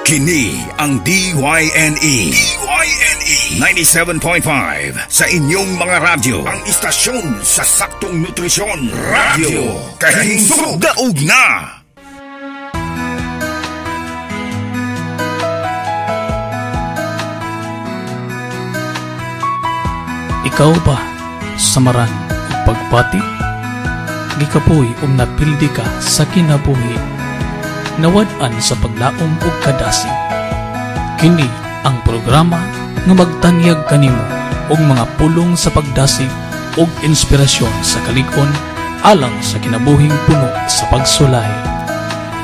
Kini ang DYNE 97.5 sa inyong mga radyo. Ang istasyon sa saktong nutrisyon. Radyo Kahinsog Daog na! Ikaw ba samaran o pagpati? Gikapoy napildi ka sa kinabuhi, nawad-an sa paglaom o kadasig. Kini ang programa nga magtanyag kanimo og mga pulong sa pagdasig og inspirasyon sa kalig-on alang sa kinabuhing puno sa pagsulay.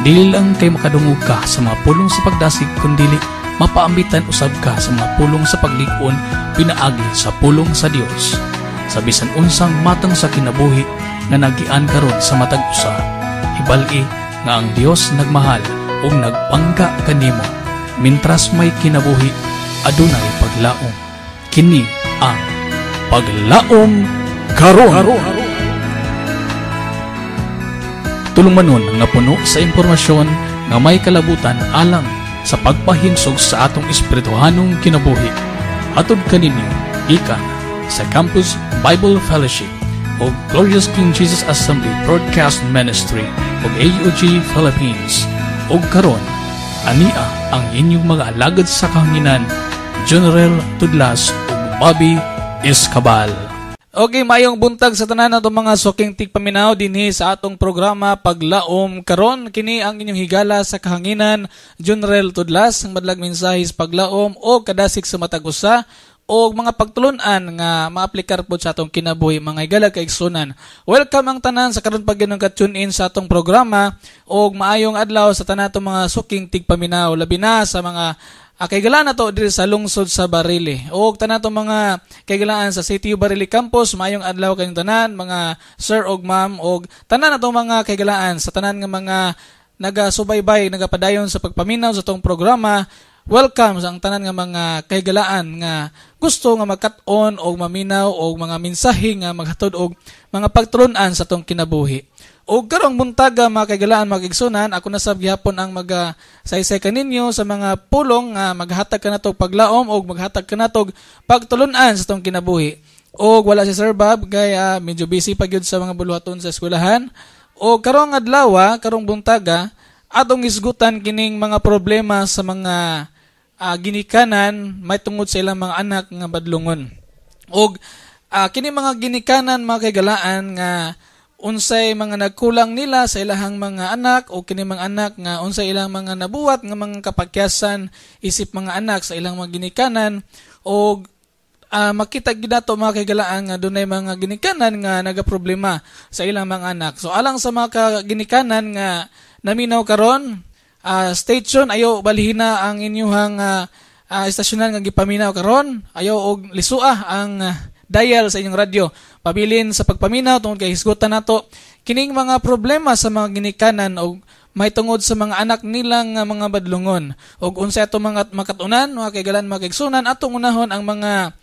Dili lang kay makadungog ka sa mga pulong sa pagdasig, kundili mapaambitan usab ka sa mga pulong sa paglig-on pinaagi sa pulong sa Dios. Sa bisan unsang matang sa kinabuhi nga nagian karon sa matag usa, ibal-i nga ang Dios nagmahal ug nagpangga kanimo. Mintras may kinabuhi, adunay paglaom. Kini ang Paglaom Karon. Tulungmanon nga puno sa impormasyon nga may kalabutan alang sa pagpahinsog sa atong espirituhanong kinabuhi. Atod kaninyo ikan sa Campus Bible Fellowship o Glorious King Jesus Assembly Broadcast Ministry o AUG Philippines. O karon, ania ang inyong mga alagad sa kahanginan, General Tudlas o Bobby Escabal. Okay, mayong buntag sa tanan natong mga suking tigpaminaw dinhi sa atong programa Paglaom Karon. Kini ang inyong higala sa kahanginan, General Tudlas, ang madlag mensahis paglaom o kadasig sa matag usa o mga pagtulunan nga maaplikar po sa atong kinabuhi, mga higala kaigsunan. Welcome ang tanan sa karon pagyanong ka-tune in sa atong programa o maayong adlaw sa tanan natong mga suking tigpaminaw, labi na sa mga kaigalaan na to diri sa lungsod sa Barili o tanan itong mga kaigalaan sa City of Barili Campus. Mayong adlaw kayong tanan, mga sir o ma'am, o tanan na itong mga kaigalaan sa tanan nga mga nagasubaybay, nagapadayon sa pagpaminaw sa itong programa. Welcome sa ang tanan nga mga kaigalaan nga gusto nga magkat-on o maminaw o mga mensahe nga maghatod og mga pagtulunan sa itong kinabuhi. O karong buntaga mga kaigalaan, mga kaigsunan, ako nasab gihapon ang saysay kaninyo sa mga pulong nga maghatag ka natog paglaom o maghatag ka natog pagtulunan sa tong kinabuhi. O wala si Sir Bob kaya medyo busy pa gyud sa mga buluhaton sa eskwelahan. O karong adlaw, karong buntaga, atong isgutan kining mga problema sa mga ginikanan may tungod sa ilang mga anak nga badlungon. O kini mga ginikanan mga kaigalaan nga unsay mga nagkulang nila sa ilahang mga anak o kini mga anak nga unsay ilang mga nabuhat nga mga kapakyasan isip mga anak sa ilang mga ginikanan o makita gid nato mga kaigalaan nga dunay mga ginikanan nga nagaproblema sa ilang mga anak. So alang sa mga ginikanan nga naminaw karon, stay tuned, ayo balhina ang inyong istasyonan nga gipaminaw karon, ayo og lisua ang dial sa inyong radyo. Pabilin sa pagpaminaw tungod kay hisgutan nato kining mga problema sa mga ginikanan o may tungod sa mga anak nilang mga badlungon. Og unsa ato mga makatunan, mga kaigalan, mga kaigsunan, atong unahon ang mga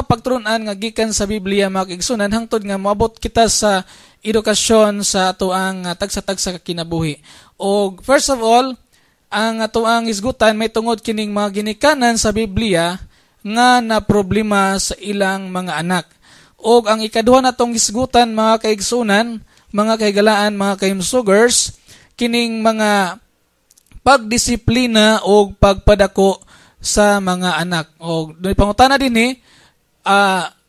pagturunan nga gikan sa Biblia, mga kaigsunan, hangtod nga moabot kita sa edukasyon sa ato ang tagsa-tagsa kinabuhi. Og first of all, ang ato ang hisgutan may tungod kining mga ginikanan sa Biblia nga na problema sa ilang mga anak. O ang ikaduha natong hisgutan mga kaigsunan, mga kaigalaan, mga kaimsugers, kining mga pagdisiplina o pagpadako sa mga anak. O pangutana din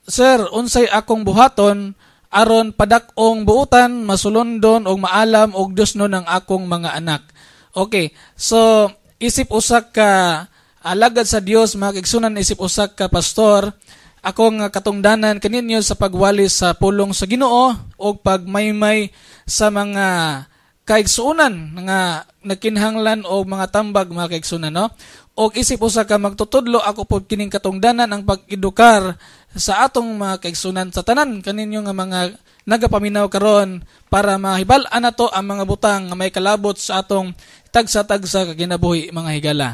Sir, unsay akong buhaton aron padak-ong buutan, masulundon o maalam og dusnon ang akong mga anak. Okay, so isip usak ka alagad sa Dios, mga kaigsunan, isip usak ka pastor, akong katungdanan kaninyo sa pagwalis sa pulong sa Ginoo o pagmaymay sa mga kaigsunan nga nakinhanglan o mga tambag, mga kaigsunan, no? O isip usa ka magtutudlo ako po kining katungdanan ang pag-edukar sa atong mga kaigsunan sa tanan kaninyo nga mga nagapaminaw karon para mahibal-an nato ang mga butang nga may kalabot sa atong tagsa-tagsa kaginabuhi, mga higala.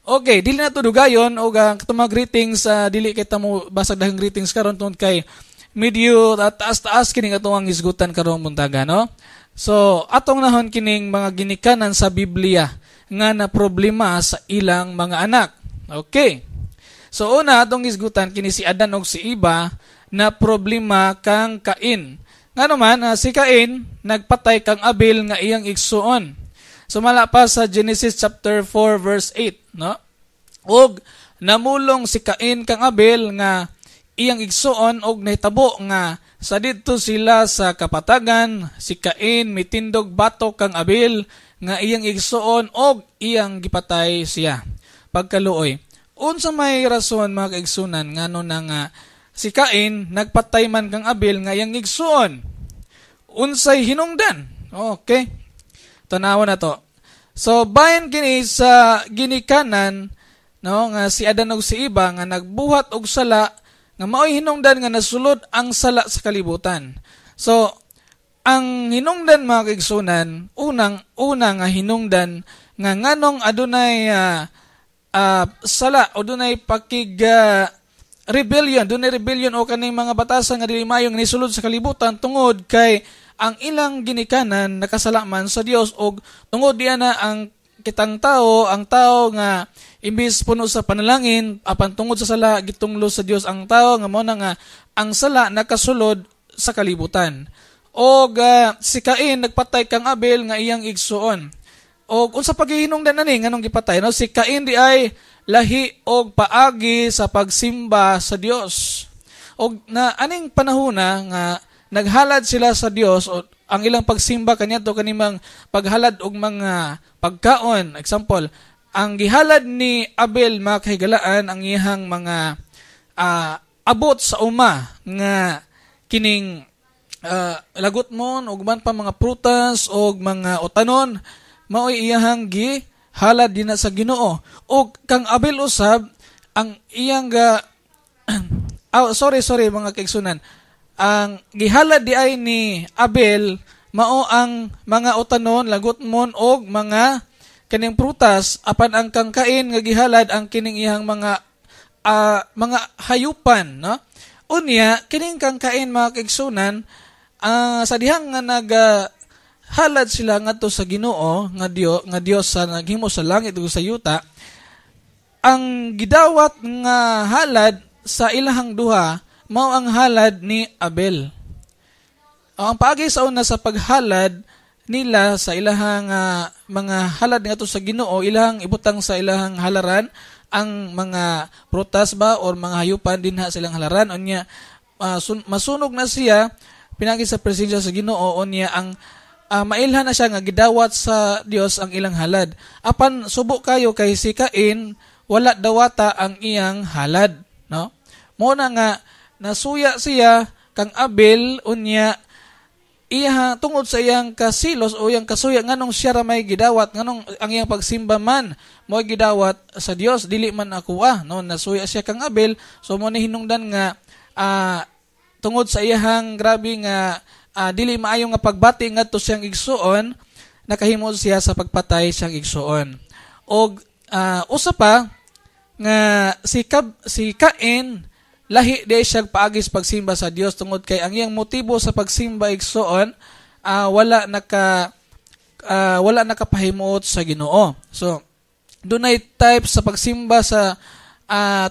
Okay, dili na to dugayon o katong mga greetings, dili kita mo basag dahang greetings karon tungod kay medyo taas-taas kining atong hisgutan karong buntaga, no? So atong nahon kining mga ginikanan sa Biblia nga na problema sa ilang mga anak. Okay. So una atong isgutan kini si Adan og si Eva na problema kang Cain. Nga naman si Cain nagpatay kang Abel nga iyang igsuon. Sumala pa sa Genesis chapter 4 verse 8, no? Og namulong si Cain kang Abel nga iyang igsuon og nahitabo nga sa didto sila sa kapatagan si Cain mitindog batok kang Abel nga iyang igsuon og iyang gipatay siya. Pagkaluoy, unsa may rason mga kaigsunan ngano na nga si Cain nagpatay man kang Abel nga iyang igsuon? Unsay hinungdan? Okay. Tanawon na to. So bayan kini sa ginikanan, no, nga si Adan ug si Eva nga nagbuhat og sala nga mao'y hinungdan nga nasulod ang sala sa kalibutan. So ang hinungdan mga kaigsunan, una nga hinungdan nga nganong adunay sala o dunay rebellion o kaning mga batasan nga dili maayo nga nisulod sa kalibutan tungod kay ang ilang ginikanan nakasalaman sa Dios og tungod diana na ang kitang tao, ang tao nga imbis puno sa panalangin apan tungod sa sala gitunglo sa Dios ang tao nga mao na nga ang sala nakasulod sa kalibutan. Og si Cain nagpatay kang Abel nga iyang igsuon. Og unsa paghihinungdan ani nganong gipatay, no? Si Cain di ay lahi og paagi sa pagsimba sa Dios. Og na aning panahona nga naghalad sila sa Dios o ang ilang pagsimba kaniadto kanimang paghalad og mga pagkaon. Example, ang gihalad ni Abel mga kahigalaan ang iyang mga abot sa uma nga kining lagot mon og man pa mga prutas og mga utanon mao'y iyahang gihalad din sa Ginoo. Og kang Abel usab ang iyang sorry mga kaigsunan. Ang gihalad di ay ni Abel mao ang mga utanon, lagot mon og mga kining prutas apan ang kang Cain nga gihalad ang kining iyang mga hayupan, no? Unya kining kang Cain mga kaigsunan sa dihang nga halad sila ngadto sa Ginoo nga Dios sa naghimo sa langit ug sa yuta, ang gidawat nga halad sa ilahang duha mao ang halad ni Abel. Ang paagi sa una sa paghalad nila sa ilahang mga halad ngadto sa Ginoo, ilahang ibutang sa ilahang halaran ang mga prutas ba or mga hayupan dinha silang halaran. Unya masunog na siya pinagi sa presensya sa Ginoo, unya ang mailhan na siya nga gidawat sa Dios ang ilang halad. Apan subo kayo kay si Cain wala dawata ang iyang halad, no? Mo na nga nasuya siya kang Abel unya iya tungod sa iyang kasilos o iyang kasuya nganong siya ra may gidawat nganong ang iyang pagsimba man mo gidawat sa Dios dili man ako no, nasuya siya kang Abel. So mo ni hinungdan nga tungod sa iyang grabe nga dili maayo nga pagbati ngadto siyang igsuon, nakahimo siya sa pagpatay siyang igsuon. Og usa pa nga si Cain lahi di siya paagis pagsimba sa Dios tungod kay ang iyang motibo sa pagsimba igsuon wala nakapahimuot sa Ginoo. So dunay type sa pagsimba sa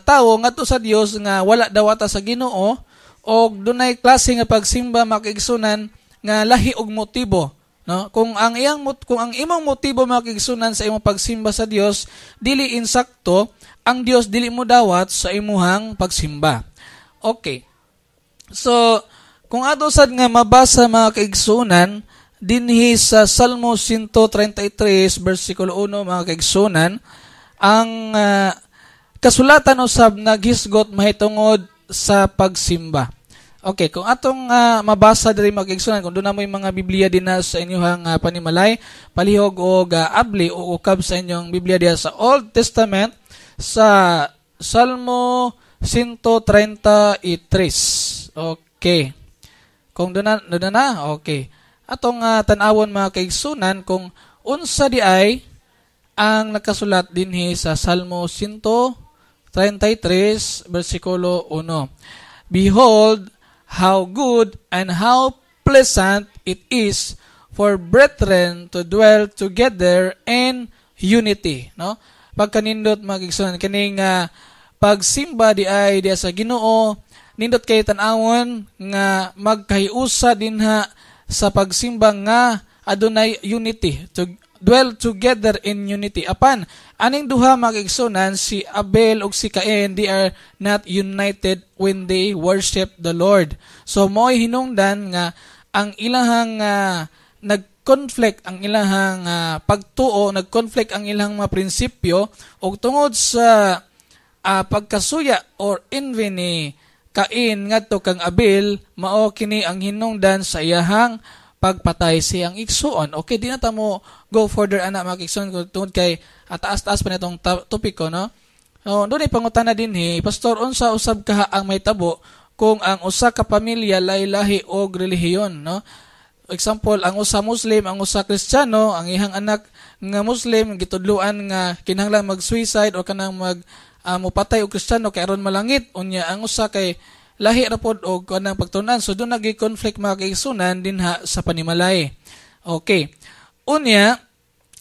tao ngadto sa Dios nga wala dawata sa Ginoo. Og dunay klase nga pagsimba makigsunan nga lahi og motibo, no? Kung ang imong motibo makigsunan sa imong pagsimba sa Dios dili insakto, ang Dios dili mo dawat sa imuhang pagsimba. Okay. So kung ato sad nga mabasa mga kaigsunan dinhi sa Salmo 133 bersikulo 1 mga kaigsunan, ang kasulatan usab naghisgot mahitungod sa pagsimba. Okay, kung atong mabasa diri mga kaigsunan, kung doon na mo yung mga Biblia din na sa inyong panimalay, palihog o abli o ukab sa inyong Biblia diya sa Old Testament, sa Salmo 133. Okay. Kung doon na, okay. Atong tanawon mga kaigsunan, kung unsa di ay ang nakasulat dinhi sa Salmo 133, versikulo 1. Behold, how good and how pleasant it is for brethren to dwell together in unity, no? Pagkanindot magigsunan kaning pagsimba di ay diya sa Ginoo, nindot kay tan-awon nga magkahiusa dinha sa pagsimba nga adunay unity, to dwell together in unity. Apan aning duha magigsunan, si Abel ug si Cain, they are not united when they worship the Lord. So mo'y hinungdan nga ang ilahang nag-conflict ang ilahang pagtuo, nag-conflict ang ilahang mga prinsipyo ug tungod sa pagkasuya or envy ni Cain ngadto kang Abel, mao kini ang hinungdan sa iyahang pagpatay siyang igsuon. Okay, di na ta mo go further ana mga igsuon tungod kay taas-taas pa nitong topiko, no? So, doon ay pangutana din Pastor, unsa usab ka ang may tabo kung ang usa ka pamilya lahi-lahi og relihiyon, no? Example, ang usa Muslim, ang usa Kristiyano, ang ihang anak nga Muslim gitudluan nga kinahanglan mag-suicide o kanang mupatay og Kristiyano kay aron malangit, unya ang usa kay lahi ra pod og kanang pagtunan. So doon nagi-conflict mga kaigsunan dinha sa panimalay. Okay. Unya,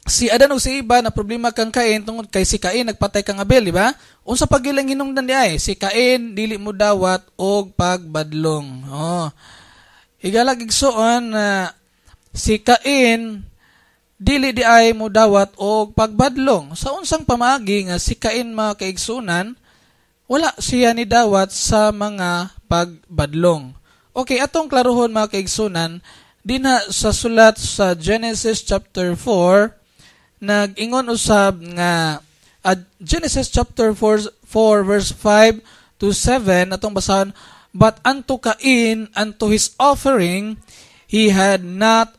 si Adan ug si Eva na problema kang Cain tungod kay si Cain nagpatay kang Abel, di ba? Unsa pagilang hinungdan di ay? Si Cain dili mo dawat og pagbadlong. Higalag igsuon si Cain dili di ay mo dawat og pagbadlong. Sa unsang pamaagi nga si Cain mga kaigsunan, wala siya ni dawat sa mga pagbadlong. Okay, atong klaruhon mga kaigsunan, dinha sa sulat sa Genesis chapter 4, nag-ingon usab nga Genesis chapter 4 verse 5 to 7, atong basahan, but unto Cain, unto his offering, he had not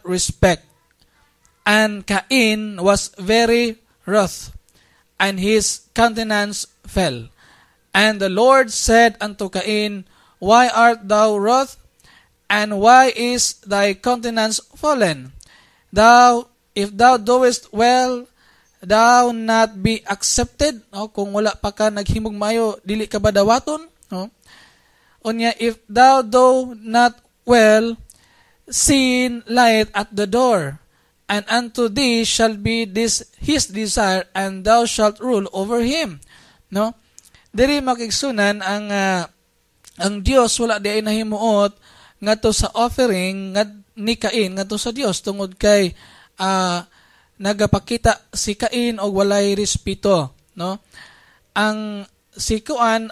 respect. And Cain was very wroth, and his countenance fell. And the Lord said unto Cain, why art thou wroth? And why is thy countenance fallen? If thou doest well, thou not be accepted. Kung wala pa ka naghimog mayo, dili ka ba dawaton? Unya, if thou do not well, sin lieth at the door, and unto thee shall be his desire, and thou shalt rule over him. No? Diri makigsunan ang Dios wala di ay nahimuot ngadto sa offering ni Cain ngadto sa Dios tungod kay nagapakita si Cain og walay respeto, no? Ang si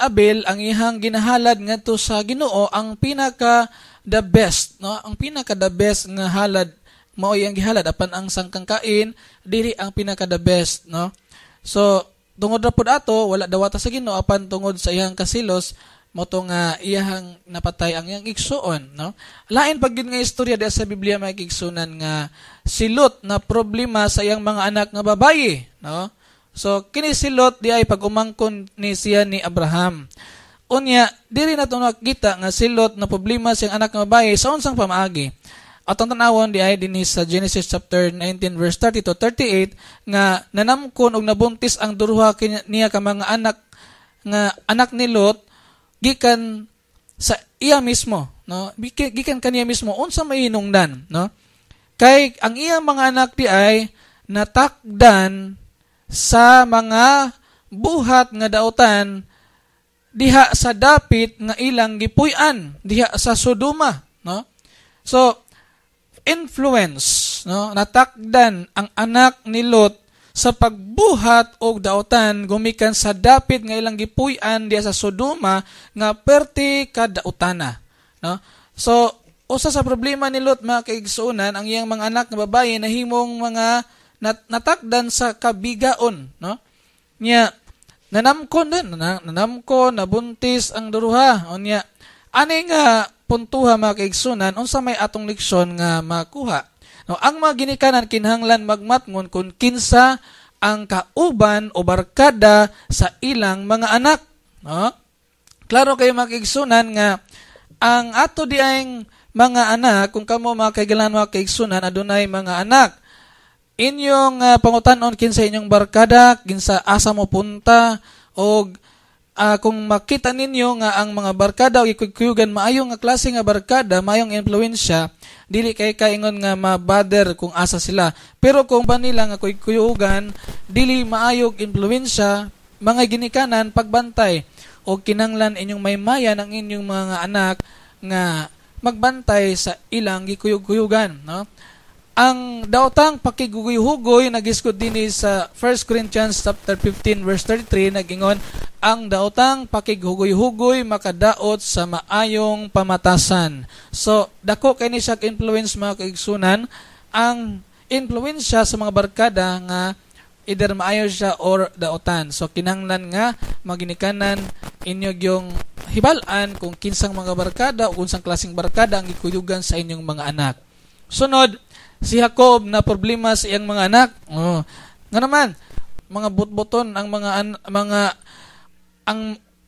Abel ang ihang ginahalad ngadto sa Ginoo ang pinaka the best, no? Ang pinaka the best nga halad mao yang gihalad apan ang sangkang Cain diri ang pinaka the best, no? So tungod ra pud ato wala dawata sa Ginoo apan tungod sa iyang kasilos mo to nga iyang napatay ang iyang igsuon, no? Lain pag yun nga istorya di sa Biblia may igsunan nga si Lot na problema sa iyang mga anak nga babayi, no? So kini si Lot di ay pag umangkon ni siya ni Abraham. Unya diri nato nakita nga si Lot na problema sa iyang anak nga babayi sa unsang pamaagi. At ang tanawon di ay din sa Genesis chapter 19 verse 30 to 38 nga nanamkon og nabuntis ang duruha niya ka mga anak ni Lot gikan sa iya mismo, no? Gikan kaniya mismo unsa may hinungdan, no? Kay ang iyang mga anak di ay natakdan sa mga buhat nga daotan diha sa dapit nga ilang gipuy-an diha sa Sodoma, no? So influence, no? Natakdan ang anak ni Lot sa pagbuhat og daotan gumikan sa dapit nga ilang gipuy-an diha sa Sodoma nga perti ka daotana, no? So usa sa problema ni Lot mga kaigsuonan, ang iyang mga anak nga babaye nahimong mga natakdan sa kabigaon, no? Nya nanamkon nabuntis ang duruha. Unya ani nga puntuha mga kaigsunan, unsa may atong leksyon nga makuha. No, ang mga ginikanan kinahanglan magmatngon kung kinsa ang kauban o barkada sa ilang mga anak, no? Klaro kayo mga kaigsunan nga ang ato diayng mga anak, kung kamo mga kaigalan mga kaigsunan adunay mga anak, inyong pangutanon kinsa inyong barkada, kinsa asa mo punta, og kung makita ninyo nga ang mga barkada o ikuyugan maayong nga klase nga barkada, maayong influensya, dili kay kaingon nga mabader kung asa sila. Pero kung ba nila nga kuyugan, dili maayog influensya, mga ginikanan, pagbantay, o kinanglan inyong maymayan ang inyong mga anak nga magbantay sa ilang gikuyug-kuyugan, no? Ang daotang pakiguguy-hugoy nagisgod dinhi sa 1 Corinthians chapter 15 verse 33 nagingon, ang daotang pakiguguy-hugoy makadaot sa maayong pamatasan. So dako kay ni siya influence mga kaigsunan, ang influensya sa mga barkada nga either maayo siya or daotan. So kinahanglan nga maginikanan inyo yung hibalan kung kinsang mga barkada o kunsang klaseng barkada ang gikuyugan sa inyong mga anak. Sunod, si Jacob na problema sa iyang mga anak. Nga naman, mga butbuton ang mga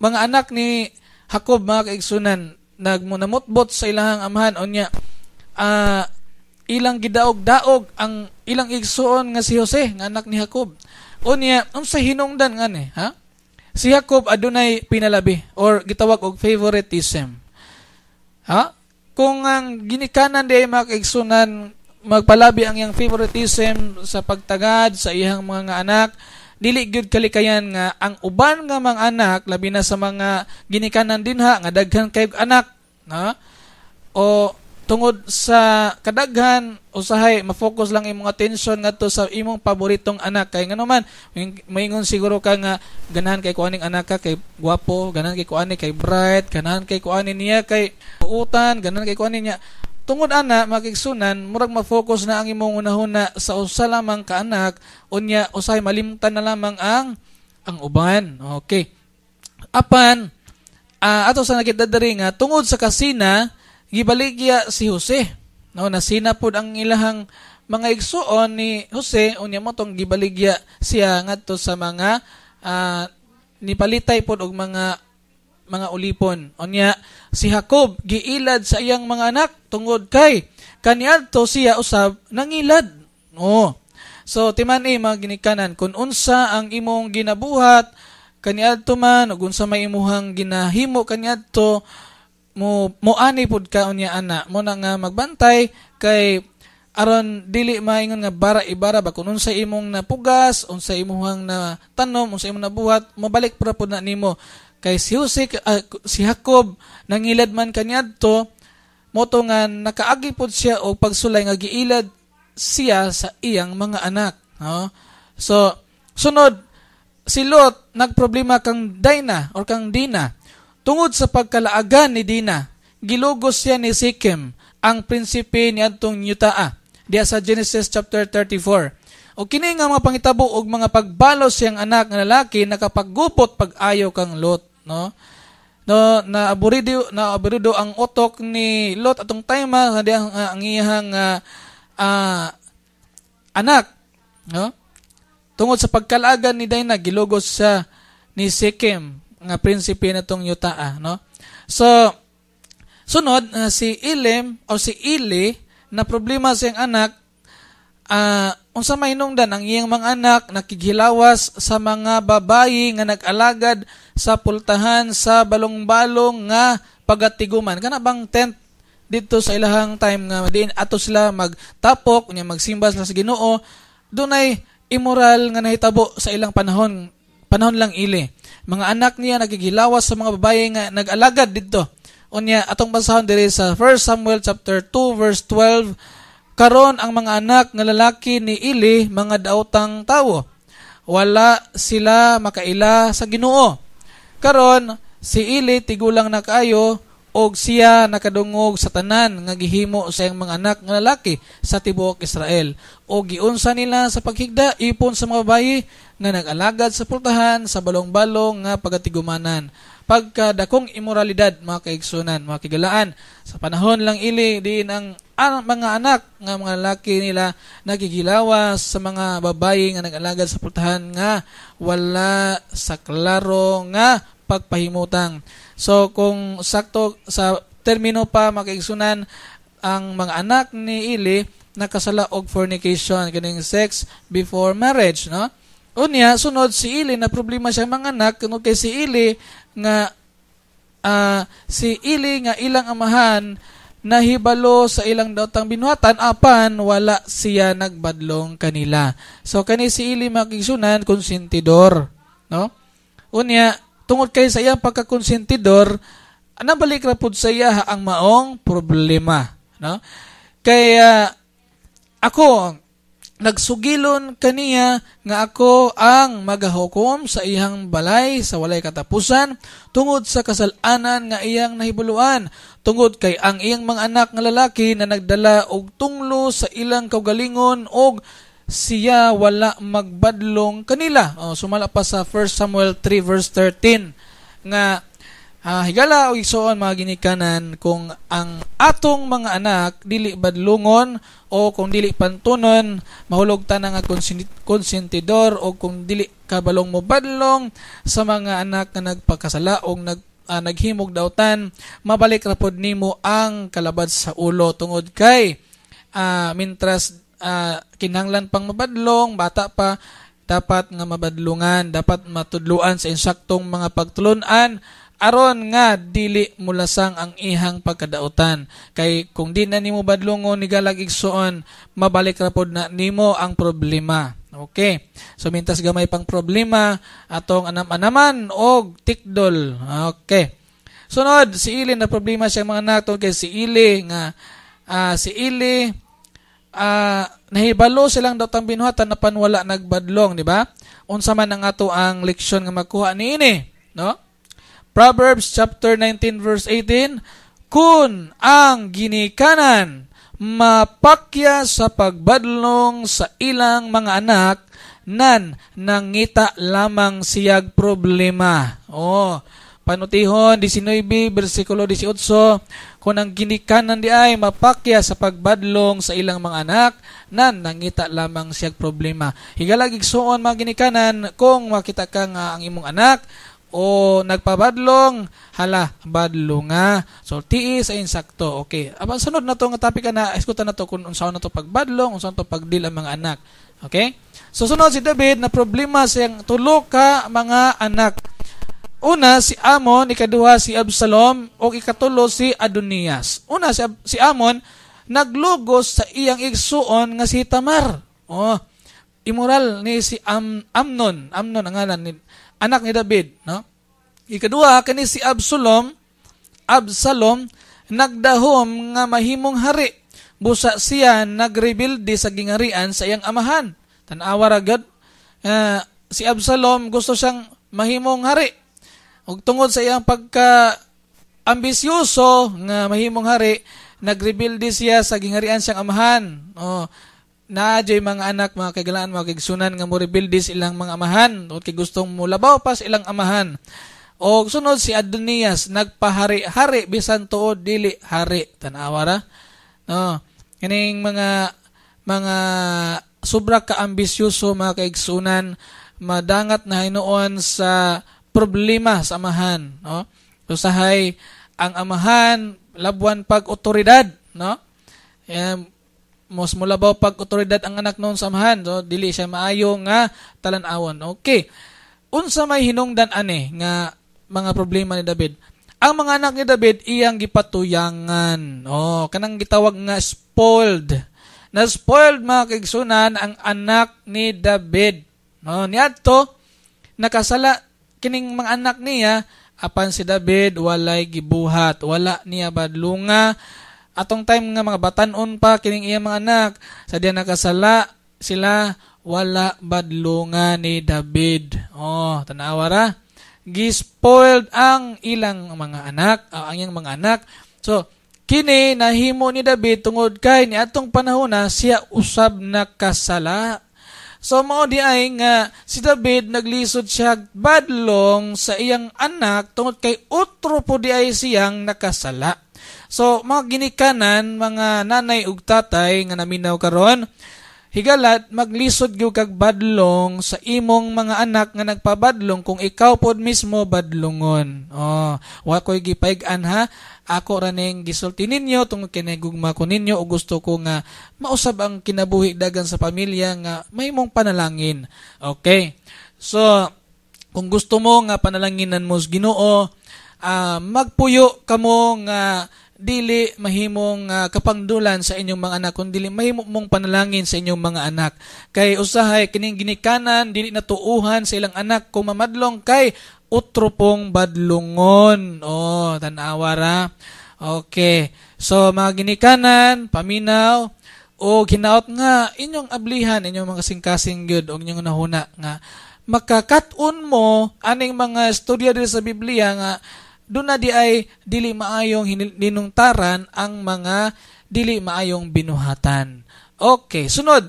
anak ni Jacob, mga kaigsunan, nagmunamutbot sa ilahang amahan o niya, ilang gidaog-daog ang ilang igsuon nga si Jose, nga anak ni Jacob. O niya, sa hinungdan nga ni, ha? Si Jacob adunay pinalabi or gitawag og favoritism. Ha? Kung ang ginikanan di ay mga kaigsunan magpalabi ang iyang favoritism sa pagtagad sa iyang mga anak, dili gyud kalikayan nga ang uban nga mga anak labi na sa mga ginikanan dinha nga daghan kay anak, na o tungod sa kadaghan usahay ma-focus lang imong attention ngadto sa imong paboritong anak. Kay ngano man maingon siguro ka nga ganahan kay kuaning anak ka kay gwapo, ganahan kay kuani kay bright, ganahan kay kuani niya kay utan, ganahan kay kuani niya. Tungod ana makigsunan, murag ma-focus na ang imong unahuna sa usa lamang ka anak, unya usahay malimtan na lamang ang uban. Okay. Apan ato sa nakita diri nga tungod sa kasina gibaligya si Jose. No, nasina pud ang ilahang mga igsuon ni Jose, unya mo tong gibaligya siya ngadto sa mga nipalitay pud og mga ulipon. Unya si Jacob giilad sa iyang mga anak tungod kay kaniadto siya usab nangilad. So timan-i mga ginikanan, kun unsa ang imong ginabuhat kaniadto man ug unsa may imuhang ginahimo kaniadto, mo ani pud ka unya ana mo na nga magbantay kay aron dili maingon nga bara-ibara ba kun unsa imong napugas, unsa imong na tanom, unsa imong nabuhat, mabalik para pud na nimo. Kay si Jacob nangilad man kaniadto, moto nga nakaagi pud siya og pagsulay nga giilad siya sa iyang mga anak, no? So sunod, si Lot nagproblema kang Dina or kang Dina. Tungod sa pagkalaagan ni Dina, gilugos siya ni Sikem, ang prinsipe ni adtong Yutaa, diya sa Genesis chapter 34. O kini nga mga pangitabo og mga pagbalos siyang anak nga lalaki nakapaggupot pag-ayo kang Lot, no? No, naaburido ang utok ni Lot atong time ang iyang anak, no? Tungod sa pagkalaagan ni Dina, gilugos siya ni Sikem, nga prinsipe na tong Yutaa, no? So sunod si Elim o si Eli na problema sa iyang anak, unsa may hinungdan ang iyang mga anak nakighilawas sa mga babayi nga nag-alagad sa pultahan sa balong-balong nga pagatiguman. Kana bang tent dito sa ilahang time nga diin ato sila magtapok unya magsimba sila sa Ginoo, dunay immoral nga nahitabo sa ilang panahon lang Eli. Mga anak niya nagigilawas sa mga babae nga nag-alagad dito. Unya atong basahon diri sa 1 Samuel chapter 2 verse 12, karon ang mga anak nga lalaki ni Eli mga daotang tawo, wala sila makaila sa Ginoo. Karon si Eli tigulang na kaayo og siya nakadungog sa tanan nga gihimo sa iyang mga anak nga lalaki sa tibuok Israel. O giunsa nila sa paghigda ipon sa mga babayi nga nag-alagad sa pultahan sa balong-balong nga pagatigumanan. Pagkadakong immoralidad mga kaigsunan, mga kigalaan. Sa panahon lang Eli diin ang mga anak nga mga lalaki nila nagigilawas sa mga babayi nga nag-alagad sa pultahan nga wala sa klaro nga pagpahimutang. So kung sakto sa termino pa mga kaigsunan, ang mga anak ni Eli nakasala og fornication, kining sex before marriage, no? Unya, sunod si Eli na problema siya manganak, kuno kay si Eli nga ilang amahan nahibalo sa ilang daotang binuhatan apan wala siya nagbadlong kanila. So kani si Eli makigsunan konsentidor, no? Unya, tungod kay sa iyang pagkakonsentidor, nabalik ra pud sa iya ang maong problema, no? Kaya ako nagsugilon kaniya nga ako ang magahukom sa iyang balay sa walay katapusan tungod sa kasalanan nga iyang nahibuluan, tungod kay ang iyang mga anak nga lalaki na nagdala og tunglo sa ilang kaugalingon og siya wala magbadlong kanila. Sumala pa sa 1 Samuel 3 verse 13 nga higala o igsoon mga ginikanan kung ang atong mga anak dili badlungon o kung dili pantunon mahulog ta nga konsentidor o kung dili kabalong mo badlong sa mga anak nga nagpakasala o naghimog dawtan, mabalik ra pod nimo ang kalabad sa ulo tungod kay mintras kinahanglan pang mabadlong, bata pa, dapat nga mabadlungan, dapat matudluan sa insaktong mga pagtulunan aron nga dili mulasang ang ihang pagkadautan. Kay kung di na nimo badlungon ni galag igsuon, mabalik ra pod na nimo ang problema. Okay. So mintas gamay pang problema atong anam-anaman og tikdol. Okay. Sunod si Eli na problema siya mga anak kay si Eli nga nahibalo silang daotang binuhatan na panwala nagbadlong, di ba? Unsa man ang ato ang leksyon nga makuha niini, no? Proverbs chapter 19 verse 18, kun ang ginikanan mapakya sa pagbadlong sa ilang mga anak, nan nangita lamang siyag problema. Panutihon 19 bersikulo 18, kung ang ginikanan di ay mapakya sa pagbadlong sa ilang mga anak, nan nangita lamang siyag problema. Higalag igsuon mga ginikanan, kung makita ka nga ang imong anak o nagpabadlong, hala, badlong nga. So, tiis ay insakto. Okay. Abang sunod na to nga topic na, eskutan na to kung unsaon na to pagbadlong, unsaon to pagdil ang mga anak. Okay? So, sunod si David na problema siyang tulo ka mga anak. Una, si Amon, ikaduha si Absalom, o ikatulo si Adonias. Una, si Amon, naglugos sa iyang igsuon nga si Tamar. Immoral ni si Amnon. Amnon ang ngalan ni anak ni David, no? Ikadua kani si Absalom nagdahom nga mahimong hari. Busa siya nagrebilde sa gingarian sa iyang amahan. Tan-awa ra gid. Si Absalom gusto siyang mahimong hari. Ug tungod sa iyang pagka ambisyoso nga mahimong hari, nagrebilde siya sa gingarian siyang amahan. Naadjay mga anak, mga kaigalaan, mga kaigsunan nga mo rebuildi silang mga amahan o kay gustong mulabaw pa silang amahan. O sunod si Adonias, nagpahari-hari bisan tuod dili hari. Tanawa ra. No. Kining mga sobra ka ambisyoso mga kaigsunan, madangat na hinuon sa problema sa amahan, no? Usahay ang amahan labuan pag otoridad, no? Mos mulabaw pag otoridad ang anak noon sa amahan, so dili siya maayo nga talan-awon. Okay. Unsa may hinungdan ani nga mga problema ni David? Ang mga anak ni David iyang gipatuyangan. Kanang gitawag nga spoiled. Na spoiled mga kaigsunan ang anak ni David. Niadto nakasala kining mga anak niya apan si David walay gibuhat, wala niya badlunga. Atong time nga mga batanon pa kining iyang mga anak, sadya nakasala sila, wala badlunga ni David. Tanawa ra. Gispoiled ang ilang mga anak, ang iyang mga anak. So, kini nahimo ni David tungod kay ni atong panahon na siya usab nakasala. So, mao di ay nga si David naglisod siya badlong sa iyang anak tungod kay utro po di ay siyang nakasala. So, mga ginikanan, mga nanay ug tatay nga naminaw karon, Higalat, maglisod gyud kag badlong sa imong mga anak nga nagpabadlong kung ikaw pod mismo badlongon. Wa ko'y gipayg-an ha. Ako raning gisulti ninyo tungod kinay gugma ko ninyo o gusto ko nga mausab ang kinabuhi dagan sa pamilya nga mahimong panalangin. Okay. So, kung gusto mo nga panalanginan mo sa Ginoo, magpuyo kamo nga dili mahimong kapangdulan sa inyong mga anak, kung dili mahimo mong panalangin sa inyong mga anak. Kay usahay kining ginikanan dili natuuhan sa ilang anak kung mamadlong kay utro pong badlungon. Tanawa ra. Okay. So mga ginikanan, paminaw o hinaot nga inyong ablihan, inyong mga kasing-kasing gyud og inyong nahuna nga makakat-on mo aning mga istorya diri sa Biblia nga doon na di ay dili maayong hinungtaran ang mga dili maayong binuhatan. Okay, sunod.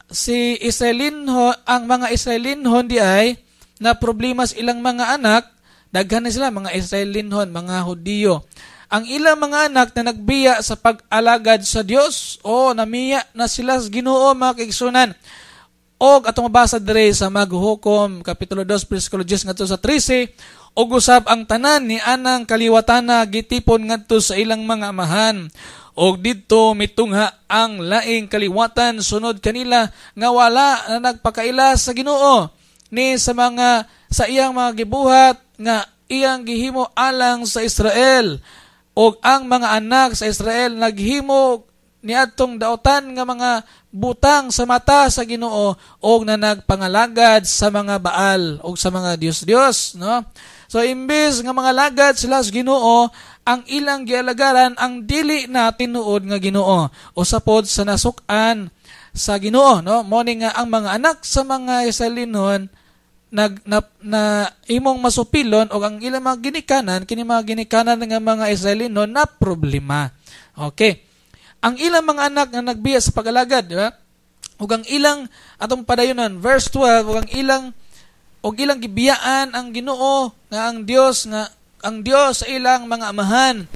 Ang mga Israelinhon di ay na problema sa ilang mga anak, daghan na sila mga Israelinhon, mga Hudiyo. Ang ilang mga anak na nagbiya sa pag-alagad sa Dios, namiya na sila sa Ginoo, mga kaigsunan. Og atong mabasa dire sa Maghuhukom kapitulo 2 bersikulo 10 ngadto sa 13, og usab ang tanan ni anang kaliwatana gitipon ngadto sa ilang mga amahan. Og didto mitungha ang laing kaliwatan sunod kanila nga wala na nagpakaila sa Ginoo ni sa iyang mga gibuhat nga iyang gihimo alang sa Israel. Og ang mga anak sa Israel naghimo niadtong daotan nga mga butang sa mata sa Ginoo og na nagpangalagad sa mga Baal og sa mga Dios-Dios, no? So imbes nga mga lagad sila sa Ginoo, ang ilang gialagaran ang dili na tinuod nga Ginoo o sapod sa nasuk-an sa Ginoo, no? Mo ni nga ang mga anak sa mga Israelinon na imong masupilon og ang ilang mga ginikanan kini mga ginikanan nga mga Israelinon na problema. Okay. Ang ilang mga anak nga nagbiya sa pag-alagad, di ba? Ug ang ilang atong padayonon verse 12, ug ilang gibiyaan ang Ginoo nga ang Dios sa ilang mga amahan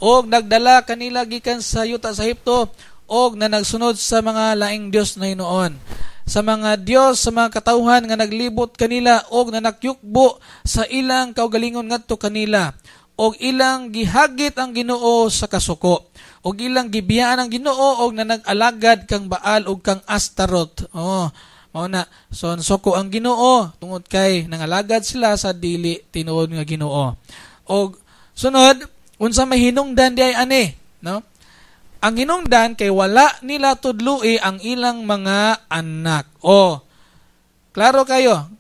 og nagdala kanila gikan sa yuta sa Ehipto og na nagsunod sa mga laing Dios na hinuon. Sa mga Dios sa mga katawhan nga naglibot kanila og na nakyukbo sa ilang kaugalingon ngadto kanila og ilang gihagit ang Ginoo sa kasuko. Og ilang gibiyaan ang Ginoo og na nag-alagad kang Baal og kang Astaroth. Mao na. So suko ang Ginoo tungod kay nangalagad sila sa dili tinuod nga Ginoo. Og sunod, unsa may hinungdan di ay ani, no? Ang hinungdan kay wala nila tudloi ang ilang mga anak. Klaro kayo.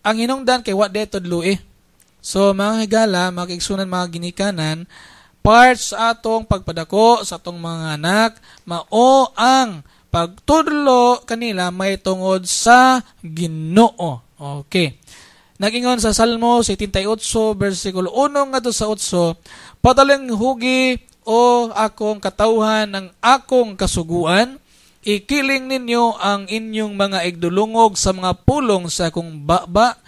Ang hinungdan kay wa di tudloi. So mga higala, mga kaigsunan, mga ginikanan, parts sa atong pagpadako sa atong mga anak, mao ang pagtudlo kanila may tungod sa Ginoo. Okay. Nagingon sa Salmo 78 bersikulo 1 ngadto sa 8, padaling hugi o akong katawhan ng akong kasuguan, ikiling ninyo ang inyong mga igdulungog sa mga pulong sa akong baba.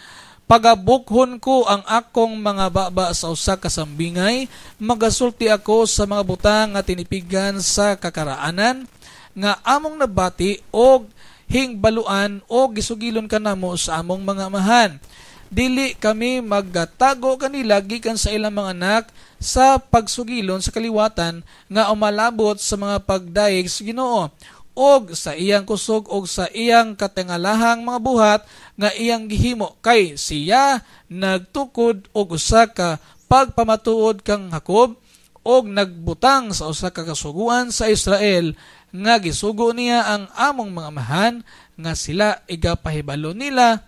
Pagabukhon ko ang akong mga baba sa usa ka sambingay, magasulti ako sa mga butang nga tinipigan sa kakaraanan, nga among nabati og hingbaluan o gisugilon kanamo sa among mga amahan. Dili kami magatago kanila gikan sa ilang mga anak sa pagsugilon sa kaliwatan nga umalabot sa mga pagdaig sa Ginoo og sa iyang kusog og sa iyang katangalahang mga buhat nga iyang gihimo, kay siya nagtukod og usa ka pagpamatuod kang Jacob og nagbutang sa usa ka kasuguan sa Israel nga gisugo niya ang among mga amahan nga sila igapahibalo nila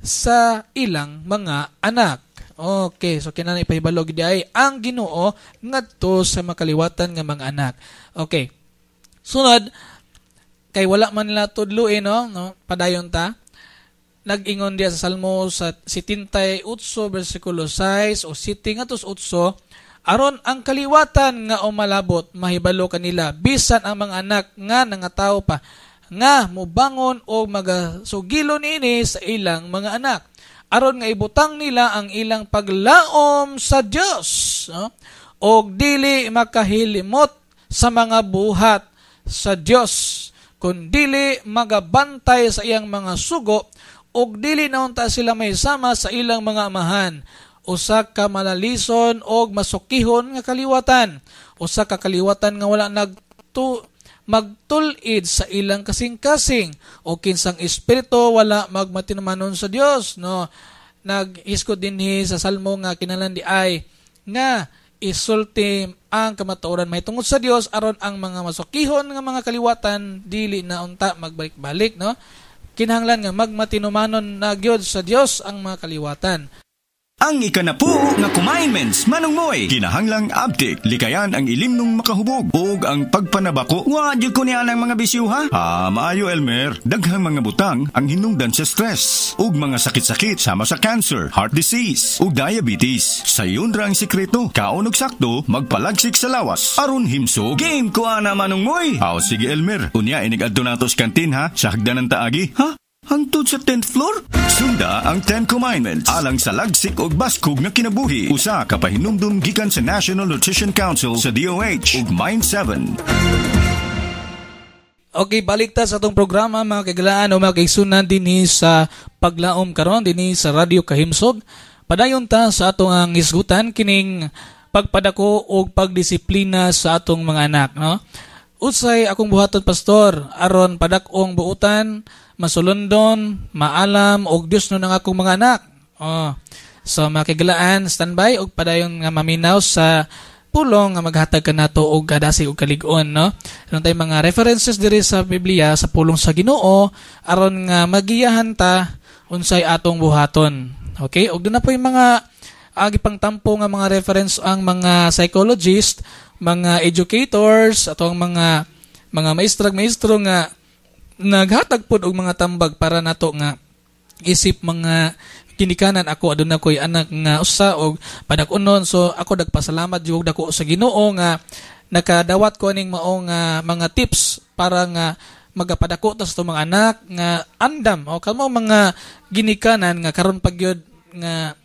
sa ilang mga anak. Okay, so kinahanglan ipahibalo gid ay ang Ginoo ngadto sa makaliwatan nga mga anak. Okay. Sunod, kay wala man nila tudluin, no? Padayon ta. Nag-ingon diya sa Salmo sa 78 bersikulo 6 o 7 ngadto sa 8, aron ang kaliwatan nga umalabot mahibalo kanila bisan ang mga anak nga nangatawo pa nga mubangon o magasugilon ini sa ilang mga anak, aron nga ibutang nila ang ilang paglaom sa Dios, no? Og dili makahilimot sa mga buhat sa Dios, kun dili magabantay sa iyang mga sugo, ug dili naunta sila may sama sa ilang mga amahan. Usa ka malalison og masukihon nga kaliwatan. Usa ka kaliwatan nga wala magtulid sa ilang kasing-kasing, o kinsang espiritu wala magmatinumanon sa Dios, no? Nag-iskot dinhi sa salmo nga kinahanglan di ay nga isulti ang kamatuoran may tungod sa Dios aron ang mga masukihon nga mga kaliwatan dili na unta magbalik-balik, no? Kinahanglan nga magmatinumanon na gyud sa Dios ang mga kaliwatan. Ang ikanapu nga commandments manong moy kinahanglang abtik likayan ang ilimnong makahubog ug ang pagpanabako wa jud ko niya ang mga bisyo ha. Maayo Elmer, daghang mga butang ang hinungdan sa stress ug mga sakit-sakit sama sa cancer, heart disease ug diabetes. Sayon ra ang sikreto, kaon og sakto magpalagsik sa lawas aron himsog. Game ko ana manong moy. Sige Elmer, unya inig adto natos kantin ha sa hagdanan taagi ha. Hangtod sa 10th floor? Sunda ang 10 Commandments alang sa lagsik og baskog nga kinabuhi. Usa ka pahinumdum gikan sa National Nutrition Council sa DOH ug Mind 7. Okay, balik ta sa atong programa mga kaigalaan o mga kaigsunan dinhi sa paglaom karon dinhi sa Radio Kahimsog. Padayon ta sa atong ang isgutan kining pagpadako og pagdisiplina sa atong mga anak, no? Usay akong buhaton pastor aron padak-ong buutan, masulundon, maalam og Dios no ng akong mga anak. So makigalaan, standby og padayon nga maminaw sa pulong nga maghatag kanato og kadasi og kalig-on, no? Ano tay mga references diri sa Biblia sa pulong sa Ginoo aron nga magiyahan ta unsay atong buhaton. Okay? Og doon na po yung mga gipangtampo nga mga reference ang mga psychologist, mga educators, ato ang mga maestro nga naghatag pod og mga tambag para nato nga isip mga kinikanan. Ako aduna ko'y anak nga usa og padak-unon, so ako nagpasalamat jud dako sa Ginoo nga nakadawat ko ning mao nga mga tips para nga magapadako ta sa mga anak nga andam o kamo mga ginikanan nga karon pagyud nga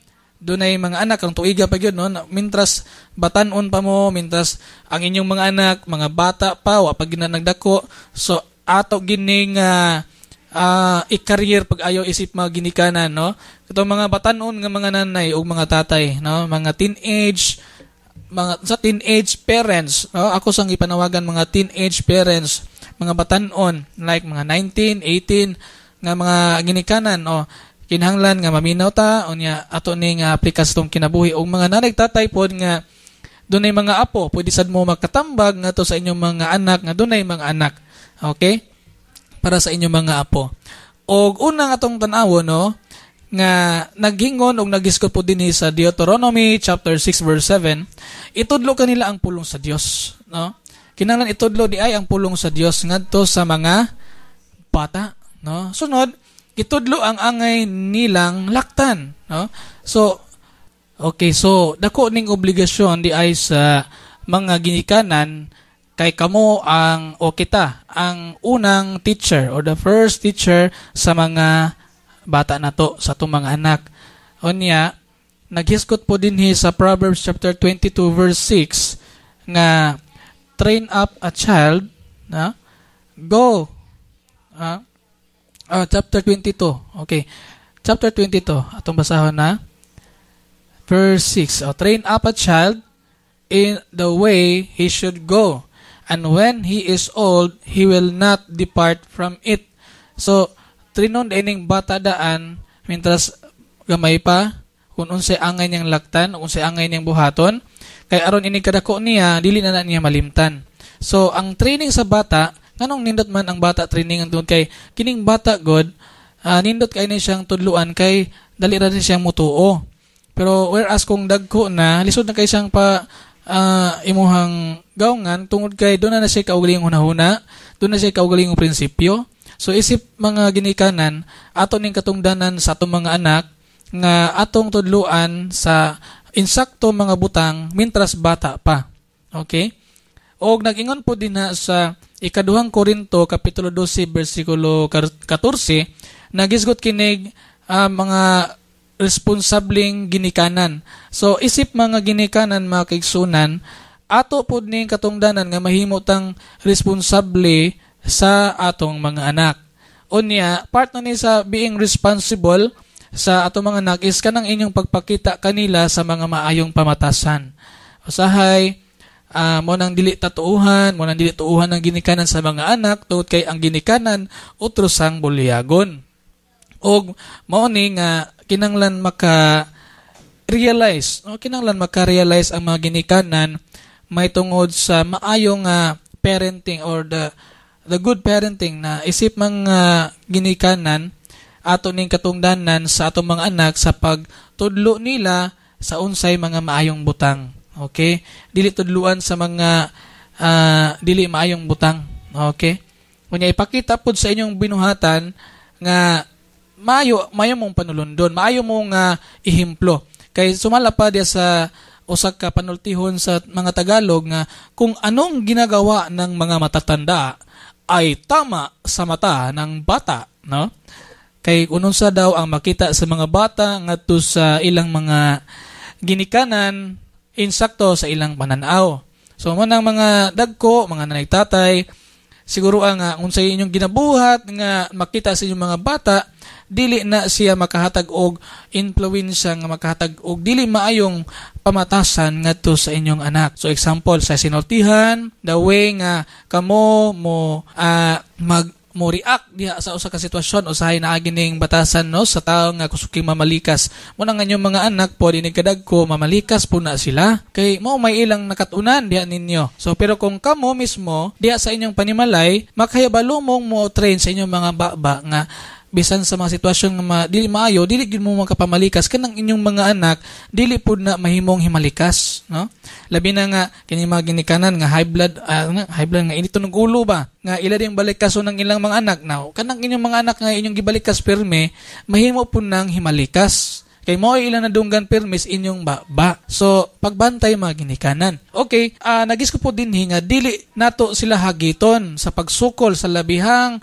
dunay mga anak ang tuiga pagyud, no? Mintras batan-on pa mo, mintras ang inyong mga anak mga bata pa wa pa ginanagdako, so ato gining i-career pag ayaw isip mga ginikanan, no? Katong mga batan-on nga mga nanay ug mga tatay, no? Mga teenage parents, no? Ako sang ipanawagan mga teenage parents, mga batan-on like mga 19, 18 nga mga ginikanan, o kinahanglan nga maminaw ta unya ato ning aplikas tong kinabuhi og mga nanay tatay pod nga dunay mga apo, pwede sad mo magkatambag nga to sa inyong mga anak nga dunay mga anak. Okay? Para sa inyong mga apo. Og unang atong tan-awon, no, nga naghingon og nagisgot po dinhi sa Deuteronomy chapter 6 verse 7, itudlo kanila ang pulong sa Dios, no? Kinahanglan itudlo di ay ang pulong sa Dios ngadto sa mga bata, no? Sunod, itudlo ang angay nilang laktan, no? So okay, so dako ning obligasyon di ay sa mga ginikanan kay kamo kita ang unang teacher or the first teacher sa mga bata nato, sa atong mga anak. Unya naghiskot po dinhi sa Proverbs chapter 22 verse 6 nga train up a child, na chapter 22. Okay. Chapter 22. Atong basahon na. Verse 6. Train up a child in the way he should go, and when he is old, he will not depart from it. So, trinon dining bata daan, mintras gamay pa, kung unsay angay niyang laktan, unsay angay niyang buhaton, kay aron ini kadako niya, dili na niya malimtan. So, ang training sa bata, nganong nindot man ang bata training ang kay kining bata god, nindot kay ni siyang tudluan kay dali ra siyang mutuo. Pero whereas kung dagko na, lisod na kay siyang pa imuhang gawngan tungod kay doon na siya kaugalingong hunahuna, doon na siya kaugalingong prinsipyo. So isip mga ginikanan, ato ning katungdanan sa atong mga anak nga atong tudluan sa insakto mga butang mintras bata pa. Okay? Og nag-ingon po din na sa ikaduhang Korinto kapitulo 12 bersikulo 14, nagisgot kinig mga responsabling ginikanan. So isip mga ginikanan mga kaigsunan, ato pud ning katungdanan nga mahimo tang responsable sa atong mga anak. Unya, part na ni sa being responsible sa atong mga anak is kanang inyong pagpakita kanila sa mga maayong pamatasan. Usahay, mo nang dili tatuuhan, mo nang dili tuuhan ng ginikanan sa mga anak, tungod kay ang ginikanan utrosang bulyagon. Og mao ni nga kinanglan maka-realize ang mga ginikanan may tungod sa maayong parenting or the good parenting na isip mga ginikanan ato ning katungdanan sa atong mga anak sa pagtudlo nila sa unsay mga maayong butang. Okay? Dili tudluan sa mga dili maayong butang. Okay? Kunya ipakita pud sa inyong binuhatan nga maayo mong panulundon, maayo mong ihemplo. Kay sumala pa dia sa usa ka panultihon sa mga Tagalog nga kung anong ginagawa ng mga matatanda ay tama sa mata ng bata, no? Kay ununsa daw ang makita sa mga bata ngadto sa ilang mga ginikanan insakto sa ilang pananaw. So mo nang mga dagko, mga nanay-tatay, siguro nga unsay inyong ginabuhat nga makita sa inyong mga bata, dili na siya makahatag og influensya nga makahatag og dili maayong pamatasan ngadto sa inyong anak. So example sa sinultihan, the way nga kamo mo mo react diha sa usa ka sitwasyon usahay naa gining batasan no sa tawo nga kusuking mamalikas. Mo nang inyong mga anak po dinig kadagko mamalikas po na sila kay mao may ilang nakatunan diha ninyo. So pero kung kamo mismo diha sa inyong panimalay makahibalo mong mo train sa inyong mga baba nga bisan sa mga sitwasyon nga dili maayo, dili gid mo makapamalikas kanang inyong mga anak, dili pud na mahimong himalikas, no? Labi na nga kini mga ginikanan nga high blood nga inito ng ulo ba, nga ila ding balikaso ng ilang mga anak. Now, kanang inyong mga anak nga inyong gibalikas pirme, mahimo pud nang himalikas. Kay mo ilan na dunggan permis inyong baba. So, pagbantay mga ginikanan. Okay, nagis ko po din nga dili nato sila hagiton sa pagsukol sa labihang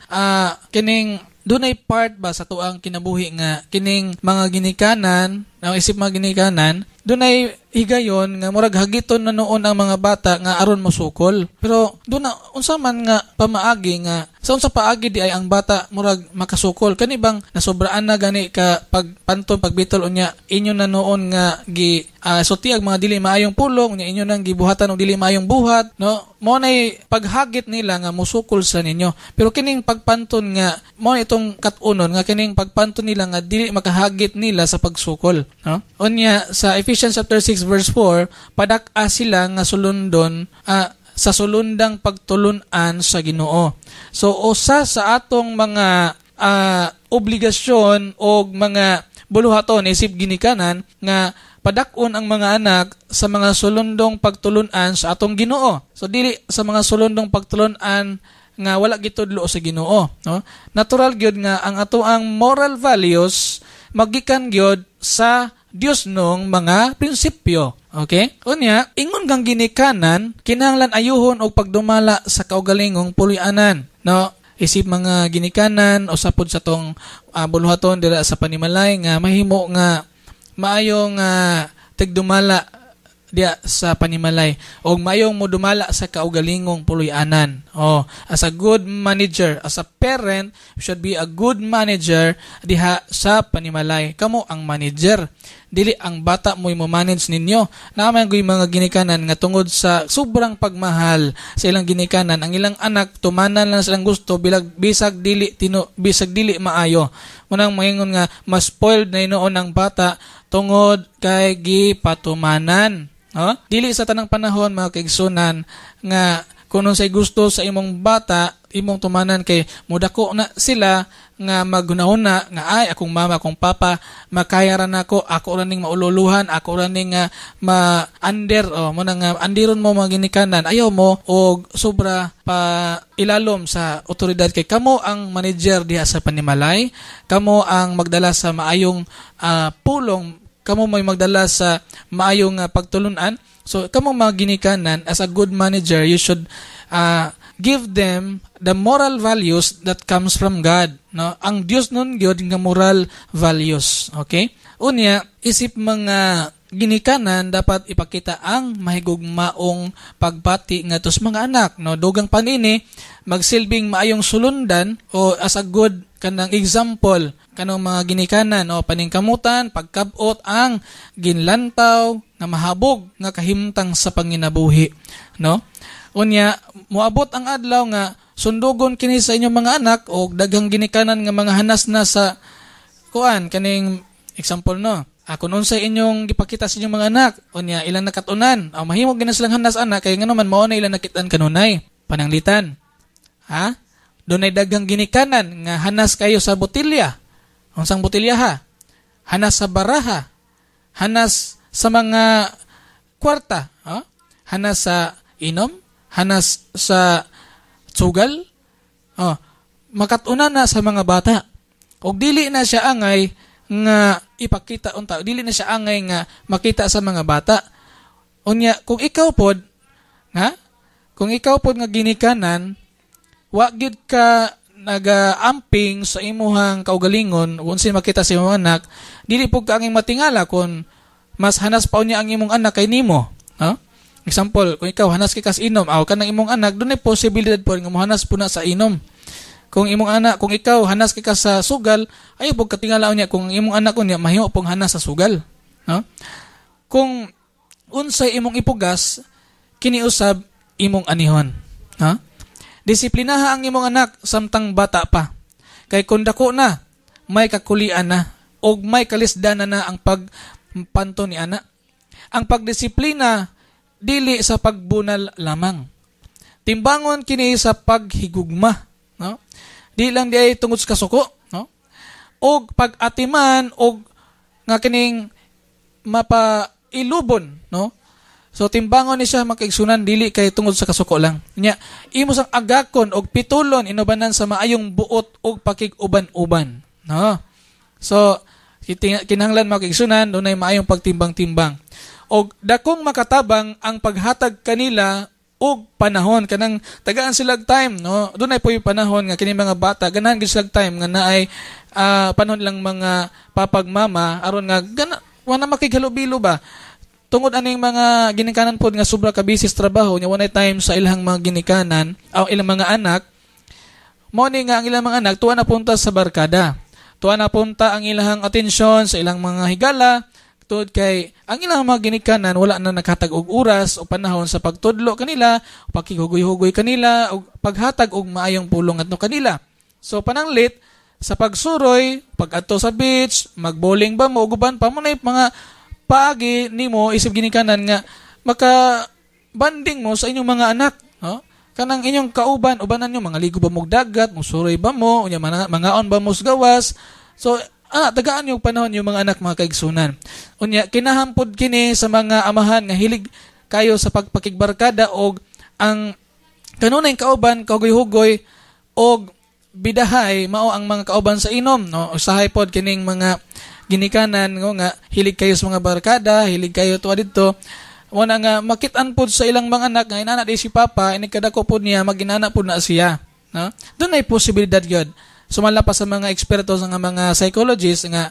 kining dunay part ba sa tuang kinabuhi nga kining mga ginikanan, na isip mga ginikanan, dunay higayon nga murag hagiton na noon ang mga bata nga aron mosukol. Pero duna unsa man nga pamaagi nga sa unsa paagi di ay ang bata murag makasukol kani bang nasobraan na gani ka pagpanton pagbitol unya inyo na noon nga gi sutiag mga dili maayong pulong unya inyo nang gibuhatan og dili maayong buhat, no? Mo nay paghagit nila nga musukol sa ninyo. Pero kining pagpanton nga mo itong katunon nga kining pagpanton nila nga dili makahagit nila sa pagsukol, no? Unya sa Ephesians chapter 6 verse 4, padak-a sila nga sulundon sa sulundang pagtulunan sa Ginoo. So usa sa atong mga obligasyon o mga buluhaton isip ginikanan nga padakon ang mga anak sa mga sulundong pagtulunan sa atong Ginoo. So dili sa mga sulundong pagtulunan nga wala gitudlo sa Ginoo, no? Natural gyud nga ang atoang moral values magikan gyud sa Dios nung mga prinsipyo. Okay? Unya, ingon kang ginikanan, kinahanglan ayuhon og pagdumala sa kaugalingong pulianan. No? Isip mga ginikanan o sapod sa tong buluhaton dira sa panimalay nga mahimo nga maayong tigdumala diya sa panimalay o mayong mo dumala sa kaugalingong puloy-anan. As a good manager, as a parent, you should be a good manager diha sa panimalay. Kamo ang manager. Dili ang bata mo manage ninyo. Naman ko'y mga ginikanan nga tungod sa sobrang pagmahal sa ilang ginikanan, ang ilang anak tumanan lang silang gusto bisag dili maayo. Munang maingon nga mas spoiled na inoon ang bata tungod kay gipatumanan. Dili sa tanang panahon mga kaigsunan nga kung say gusto sa imong bata, imong tumanan kay mudako na sila nga maghunahuna nga ay akong mama, akong papa makaya ra nako, ako ra ning maululuhan, ako ra ning ma-under mo nang andiron mo mga ginikanan, ayaw mo og sobra pa ilalom sa otoridad kay kamo ang manager diha sa panimalay, kamo ang magdala sa maayong pulong, kamo may magdala sa maayong pagtulunan. So, kamo mga ginikanan, as a good manager, you should give them the moral values that comes from God. No? Ang Diyos nun gyud nga moral values. Okay? Unya, isip mga ginikanan dapat ipakita ang mahigugmaong pagbati ngadto sa mga anak, no? Dugang panini magsilbing maayong sulundan o as a good kanang example kanang mga ginikanan o paningkamutan, pagkabot ang ginlantaw nga mahabog nga kahimtang sa panginabuhi, no? Unya moabot ang adlaw nga sundugon kini sa inyong mga anak o daghang ginikanan nga mga hanas na sa kuan kaning example, no? Kung unsay inyong gipakita sa inyong mga anak, unya ilang nakatunan, mahimog gina silang hanas anak kay ngano man mao na ilang nakitaan kanunay pananglitan. Ha? Dunay daghang ginikanan nga hanas kayo sa botilya. Unsang botilya ha? Hanas sa baraha. Hanas sa mga kwarta, hanas sa inom, hanas sa sugal. Makatuna na sa mga bata. Og dili na siya angay nga ipakita unta, dili na siya angay nga makita sa mga bata. Unya kung ikaw pod nga ginikanan, wa gyud ka nagaamping sa imuhang kaugalingon unsay makita sa imong anak, dili pud ka angay matingala kung mas hanas pa unya ang imong anak kay nimo. Example, kung ikaw hanas kay kas inom, kanang imong anak dunay posibilidad po nga mohanas puna sa inom. Kung ikaw hanas kay ka sa sugal, ayo pug katingala niya kung imong anak unya mahimo pong hanas sa sugal, no? Kung unsay imong ipugas, kini usab imong anihon, ha? Disiplinaha ang imong anak samtang bata pa. Kay kung dako na, may kakulian na og may kalisdanan na ang pagpanto ni ana. Ang pagdisiplina dili sa pagbunal lamang. Timbangon kini sa paghigugma, no? Di lang di ay tungod sa kasuko, no? Og pag-atiman og nga kining mapailubon, no? So timbangon ni siya makaigsunan dili kay tungod sa kasuko lang. Nya imo sang agakon og pitulon inubanan sa maayong buot og pakiguban-uban, no? So kinahanglan makaigsunan dunay maayong pagtimbang-timbang. Og dakong makatabang ang paghatag kanila og panahon kanang tagaan silag time, no? Dunay po yung panahon nga kini mga bata ganahan gid silag time nga naay panahon lang mga papagmama aron nga wala makighalubilo ba tungod aning mga ginikanan pod nga sobra ka busy sa trabaho nya walay time sa ilang mga ginikanan o ilang mga anak. Mao ni nga ang ilang mga anak tuwa na punta sa barkada, tuwa na punta ang ilang atensyon sa ilang mga higala. Tod kay ang ilang mga ginikanan wala na naghatag og oras o panahon sa pagtudlo kanila, pakihugoy-hugoy kanila o paghatag og maayong pulong adto kanila. So pananglit sa pagsuroy, pag-adto sa beach, mag-bowling ba mo uban pa mo na mga paagi nimo isip ginikanan nga maka-banding mo sa inyong mga anak, no? Kanang inyong kauban ubanan nyo mga ligo ba mo dagat, mo suroy ba mo, unya mangaon ba mo sa gawas. So tagaan yung panahon yung mga anak mga kaigsunan. Unya kinahampod kini sa mga amahan nga hilig kayo sa pagpakigbarkada og ang kanunay kauban kahugoy-hugoy og bidahay mao ang mga kauban sa inom, no? Usahay pod kining mga ginikanan nga hilig kayo sa mga barkada, hilig kayo tuwa didto. Wala nga makit-an pod sa ilang mga anak nga inana di si papa inikadako pod niya maginana pod na siya, no? Dunay posibilidad gyud. Sumala pa sa mga eksperto sa mga psychologists nga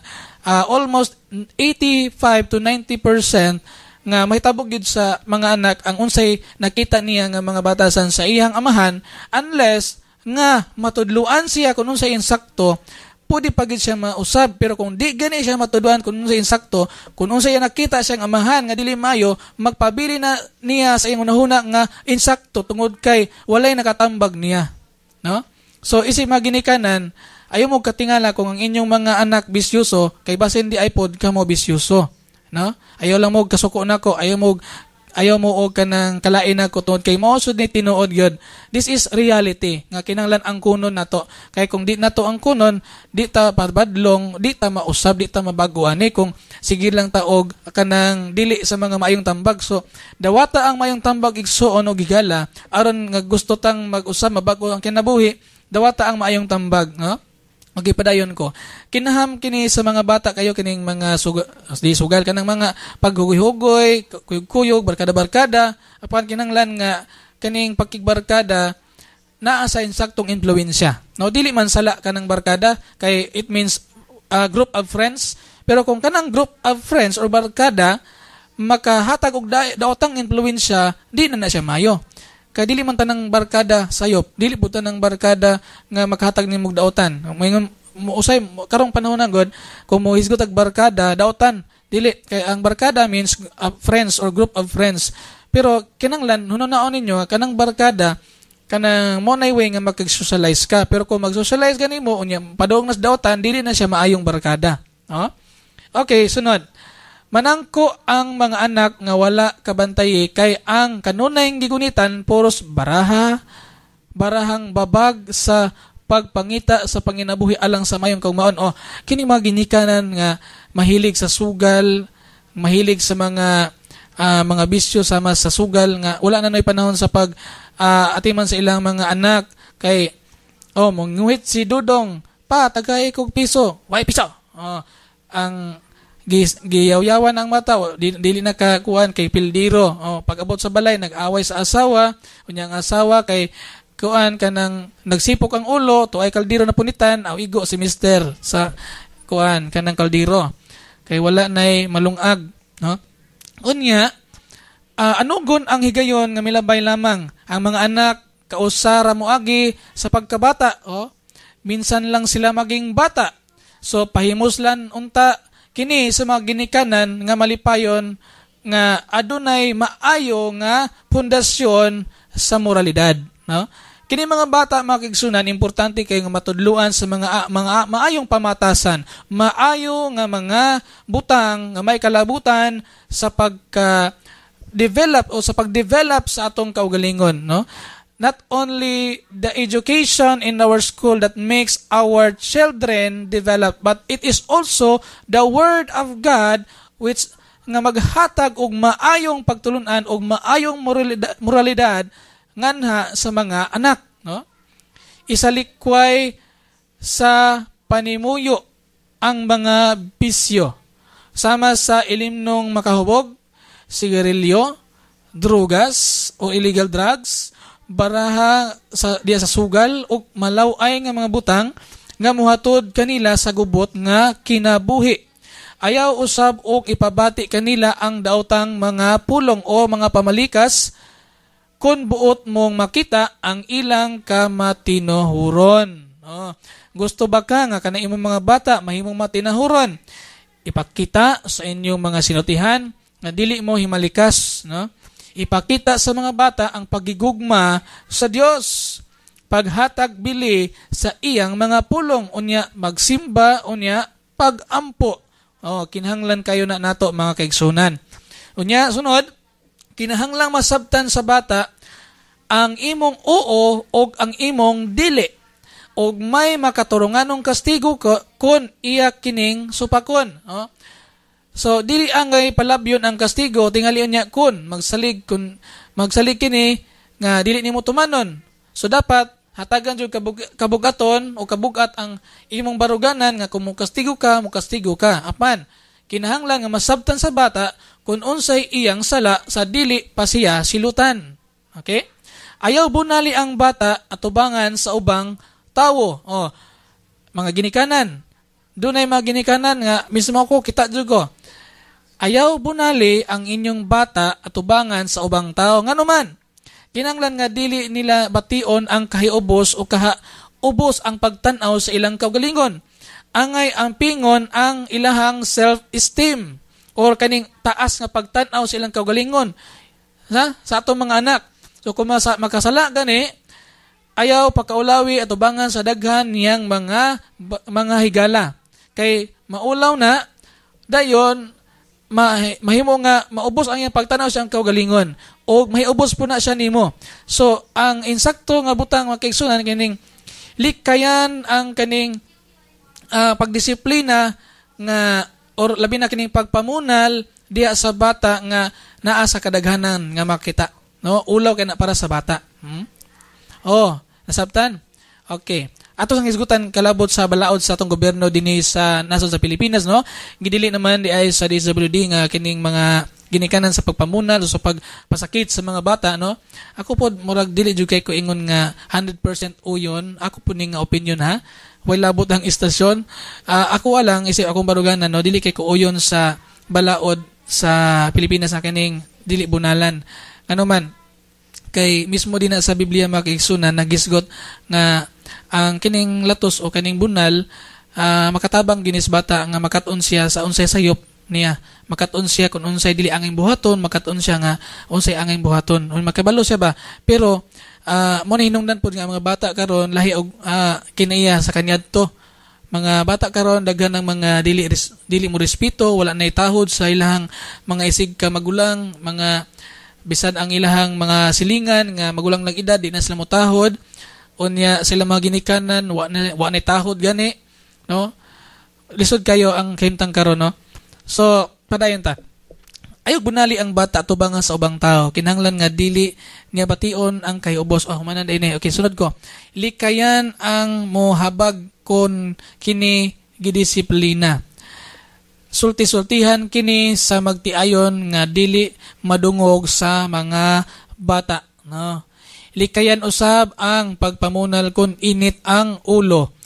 almost 85 to 90% nga mahitabo gid sa mga anak ang unsay nakita niya nga mga batasan sa iyang amahan unless nga matudluan siya kung unsay insakto pwede pa gid siya mausab. Pero kung di gani siya matudluan kung unsay insakto, kung unsay nakita siyang amahan nga dili maayo, magpabili na niya sa iyang unahuna nga insakto tungod kay walay nakatambag niya, no? So isip mga ginikanan, ayaw mo katingala kung ang inyong mga anak bisyoso, kay basin di iPod ka mo bisyoso, no? Ayaw lang mo kasuko nako, ayaw mo og kanang kalain nako tungod kay mao sud ni tinuod gyud. This is reality nga kinahanglan ang kunon nato. Kay kung di nato ang kunon, di ta pabadlong, di ta mausab, di ta mabaguan kung sige lang ta og kanang dili sa mga maayong tambag. So dawata ang maayong tambag igsuon og gigala aron nga gusto tang mag-usab mabago ang kinabuhi. Dawata ang maayong tambag, no? Okay, padayon ko. Kinaham kini sa mga bata kayo kining mga sugal kanang mga paghugoy-hugoy, kuyog-kuyog, barkada-barkada, apan kinahanglan nga kining pagkigbarkada naa sa insaktong impluwensya. No, dili man sala kanang barkada kay it means a group of friends, pero kung kanang group of friends or barkada makahatag og daotang impluwensya, di na siya mayo. Kay dili man tanang barkada sayop, dili po tanang barkada nga makahatag nimog daotan. Moingon usay karong panahon na god, kung mohisgot ag barkada daotan, dili kay ang barkada means friends or group of friends. Pero kinanglan hunaon ninyo kanang barkada kanang mo nay way nga makag-socialize ka, pero kung mag-socialize ganimo unya padong nas daotan, dili na siya maayong barkada. Okay, sunod. Manangko ang mga anak nga wala kabantay kay ang kanunay gigunitan puros barahang babag sa pagpangita sa panginabuhi alang sa mayong kaugmaon. Kini mga ginikanan nga mahilig sa sugal, mahilig sa mga bisyo sama sa sugal nga wala na noy panahon sa pag atiman sa ilang mga anak kay monguhit si Dudong pa tagay kog piso, way piso. Ang giyaw-yawan ang mata, dili nakakuan kay pildiro. Pag abot sa balay, nag-away sa asawa, unyang asawa kay kuan kanang nagsipok ang ulo, tuay kaldiro na punitan, igo si mister sa kuan kanang kaldiro. Kay wala nay malungag, no? Unya, anugon ang higayon nga milabay lamang ang mga anak kausara moagi sa pagkabata, minsan lang sila maging bata. So pahimuslan unta kini sa mga ginikanan nga malipayon nga adunay maayo nga pundasyon sa moralidad, no? Kini mga bata mga kaigsunan, importante kayo nga matudluan sa mga maayong pamatasan, maayo nga mga butang nga may kalabutan sa pagka-develop o sa pag-develop sa atong kaugalingon, no? Not only the education in our school that makes our children develop, but it is also the Word of God which nga maghatag og maayong pagtulunan og maayong moralidad nganha sa mga anak, no? Isalikway sa panimuyo ang mga bisyo sama sa ilimnong makahubog, sigarilyo, drugas o illegal drugs, baraha diya sa sugal ug malaway nga mga butang nga muhatod kanila sa gubot nga kinabuhi. Ayaw usab og ipabati kanila ang daotang mga pulong o mga pamalikas kun buot mong makita ang ilang kamatinuhuron. Gusto ba ka nga kana imong mga bata mahimong matinahuron? Ipakita sa inyong mga sinutihan nga dili mo himalikas, no? Ipakita sa mga bata ang pagigugma sa Dios, paghatag bili sa iyang mga pulong, unya magsimba, unya pagampo. Kinahanglan kayo na nato mga kaigsunan. Unya sunod, kinahanglang masabtan sa bata ang imong oo o ang imong dili, og may makaturunganong kastigo kun iya kining supakon. So dili angay palabyon ang kastigo, tingali niya kun magsalig kini nga dili nimo tumanon. So dapat hatagan jud kabugaton o kabugat ang imong baruganan nga kung mukastigo ka. Apan kinahanglan nga masabtan sa bata kung unsay iyang sala sa dili pa siya silutan. Okay? Ayaw bunali ang bata atubangan sa ubang tawo. Mga ginikanan. Dunay mga ginikanan nga mismo ko kita jud ko. Ayaw bunali ang inyong bata atubangan sa ubang tao. Nganuman, kinanglan nga dili nila bation ang kahiubos o kahaubos ang pagtanaw sa ilang kaugalingon. Angay ang pingon ang ilahang self-esteem or kaning taas nga pagtanaw sa ilang kaugalingon sa atong mga anak. So kung makasala gani, ayaw pagkaulawi atubangan sa daghan niyang mga higala. Kay maulaw na, dayon, mahimo nga maubos ang iyang pagtanaw sa kaugalingon o mahiubos po na siya nimo. So ang insakto nga butang mga kaigsunan kining likayan ang kaning pagdisiplina nga or labi na kining pagpamunal diya sa bata nga naa sa kadaghanan nga makita, no? Ulaw kay na para sa bata. Nasabtan? Okay. Ato sang isgutan kalabot sa balaod sa atong gobyerno dinhi sa nasod sa Pilipinas, no? Gidili naman di ay sa DSWD nga kining mga ginikanan sa pagpamunal o sa pagpasakit sa mga bata, no? Ako po murag dili jud kay ko ingon nga 100% uyon. Ako po ning opinion ha. Way labot ang istasyon. Ako alang isip akong baruganan, no? Dili kay ko uyon sa balaod sa Pilipinas na kining dili bunalan. Ano man, kay mismo din na sa Biblia makiksunan nagisgot nga ang kining latos o kining bunal makatabang ginis bata nga makat-on siya sa unsay sayop niya. Makat-on siya kung unsay dili angin buhaton, makat-on siya nga unsay angin buhaton. Makabalo siya ba? Pero mo na hinungdan po nga mga bata karon lahi og kinaiya sa kanyadto. Mga bata karon daghan ng mga dili mo respeto, wala na itahod sa ilahang mga isig ka magulang, mga bisan ang ilahang mga silingan nga magulang ng edad di na sila motahod. Unya sila mga ginikanan wa na itahod gani, no? Lisod kayo ang kahimtang karon, no? So padayon ta. Ayog bunali ang bata tubang sa ubang tao. Kinahanglan nga dili niya bation ang kay ubos. Manan din. Okay, sunod ko. Likayan ang mohabag kon kini gidisiplina. Sulti-sultihan kini sa magtiayon nga dili madungog sa mga bata, no? Likayan usab ang pagpamunal kun init ang ulo.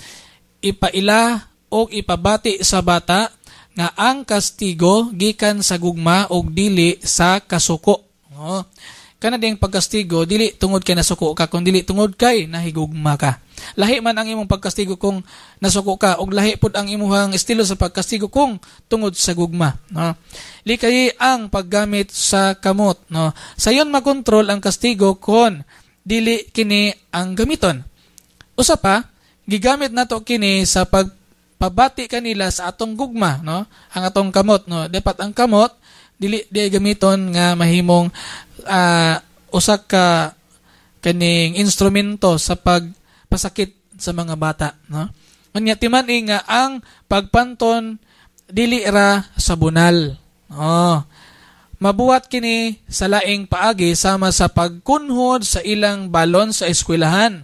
Ipaila o ipabati sa bata nga ang kastigo gikan sa gugma og dili sa kasuko. No? Kana ding pagkastigo dili tungod kay nasuko ka, kun dili tungod kay nahigugma ka. Lahi man ang imong pagkastigo kung nasuko ka, og lahi pud ang imong estilo sa pagkastigo kung tungod sa gugma. No? Likay ang paggamit sa kamot. No? Sayon makontrol ang kastigo kon dili kini ang gamiton. Usa pa, gigamit nato kini sa pabati kanila sa atong gugma, no? Ang atong kamot, no? Dapat ang kamot dili gamiton nga mahimong usa ka kaning instrumento sa pagpasakit sa mga bata, no? Unya timan-i nga ang pagpanton dili ra sa bunal. Mabuhat kini sa laing paagi sama sa pagkunhod sa ilang balon sa eskwelahan.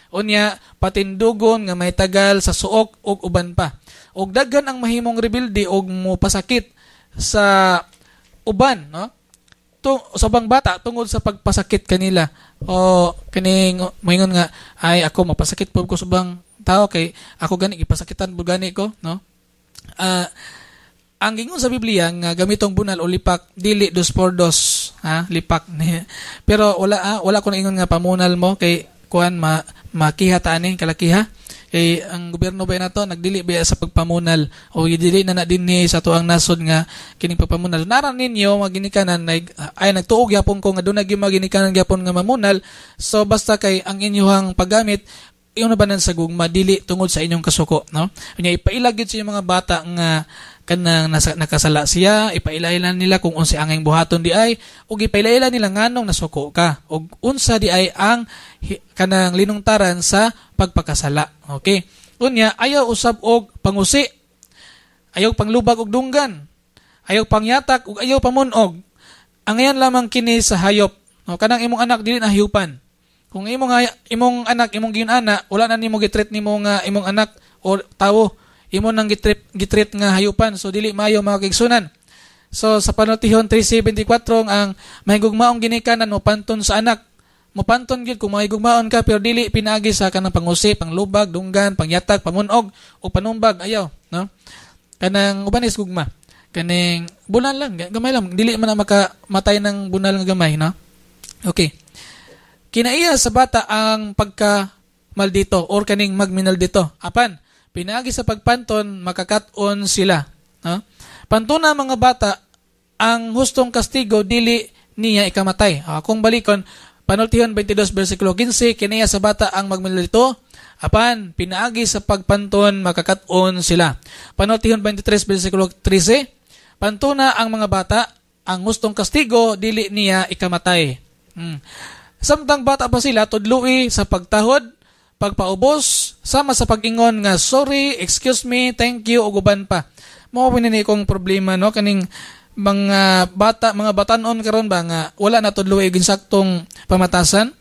Unya, patindugon nga may tagal sa suok o uban pa. Og daghan ang mahimong rebelde og mopasakit sa uban, no? Sa bang bata tungod sa pagpasakit kanila. O kining moingon nga ay ako mapasakit pud ko sa bang tao kay ako gani gipasakitan pud gani ko, no? Ang gingon sa Biblia nga gamitong bunal o lipak dili 2x2, lipak. Pero wala ko na ingon nga pamunal mo kay kuan makiha ta ani kalakiha kay ang gobyerno ba nato nagdili ba sa pagpamunal o dili na dinhi sa tuang nasod nga kining pagpamunal. Naran ninyo mga ginikanan ay nagtuog gyapon ko nga dunay mga ginikanan gyapon nga mamunal. So basta kay ang inyong paggamit iyon na banan sa gugma dili tungod sa inyong kasuko, no? Unya ipailag gyud sa mga bata nga kanang nakasala siya, ipailailan nila kung unsa angay buhaton di ay ug ipailailan nila nganong nasuko ka ug unsa di ay ang kanang linungtaran sa pagpakasala. Okay? Unya ayaw usab og pangusi, ayaw panglubag og dunggan, ayaw pangyatak ug ayaw pamunog. Angayan lamang kini sa hayop. No, kanang imong anak dili na hayupan. Kung imong anak imong ginana, wala na nimo gitreat nimo nga imong anak o tawo, imo nang gitreat nga hayupan. So dili maayo mga kaigsunan. So sa panultihon 3:24 ang mahigugmaong ginikanan mo panton sa anak. Mo panton gyud kung mahigugmaon ka pero dili pinaagi sa kanang pangusi, panglubag, dunggan, pangyatag, pamunog o panumbag ayaw, no? Kanang uban is gugma. Kaning bunal lang, gamay lang, dili man na makamatay ng bunal nga gamay, no? Okay. Kinaiya sa bata ang pagka maldito or kaning magminal dito. Apan, pinagi sa pagpanton, makakaton sila. No? Pantuna mga bata, ang hustong kastigo, dili niya ikamatay. Kung balikon, panultihon 22 versikulo 15, kinaiya sa bata ang magminal dito. Apan, pinaagi sa pagpanton, makakaton sila. Panultihon 23 versikulo 13, pantuna ang mga bata, ang hustong kastigo, dili niya ikamatay. Samtang bata pa sila, tudlui sa pagtahod, pagpaubos, sama sa pag-ingon nga sorry, excuse me, thank you, o guban pa. Mao pinini kong problema, no? Kaning mga batanon karon ba nga wala na tudlui ginsaktong pamatasan.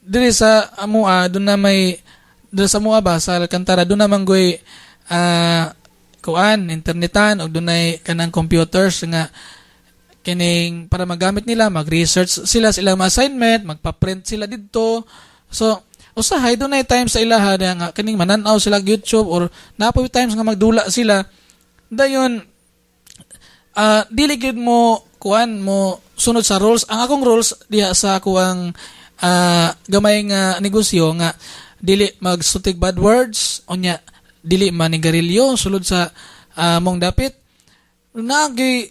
Diri sa amua, doon na may diri sa amua ba sa Alcantara, doon na manggoy internetan o doon ay kanang computers nga kining para magamit nila, mag-research sila ilang assignment, magpa-print sila dito. So, usahay doon ay time sa ilaha nga kining mananaw sila YouTube or napoy times nga magdula sila. Dayon dili gyud mo kuan mo sunod sa rules. Ang akong rules diha sa kuang gamay nga negosyo nga dili magsutig bad words, unya dili manigarilyo sulod sa mong dapit. Nagi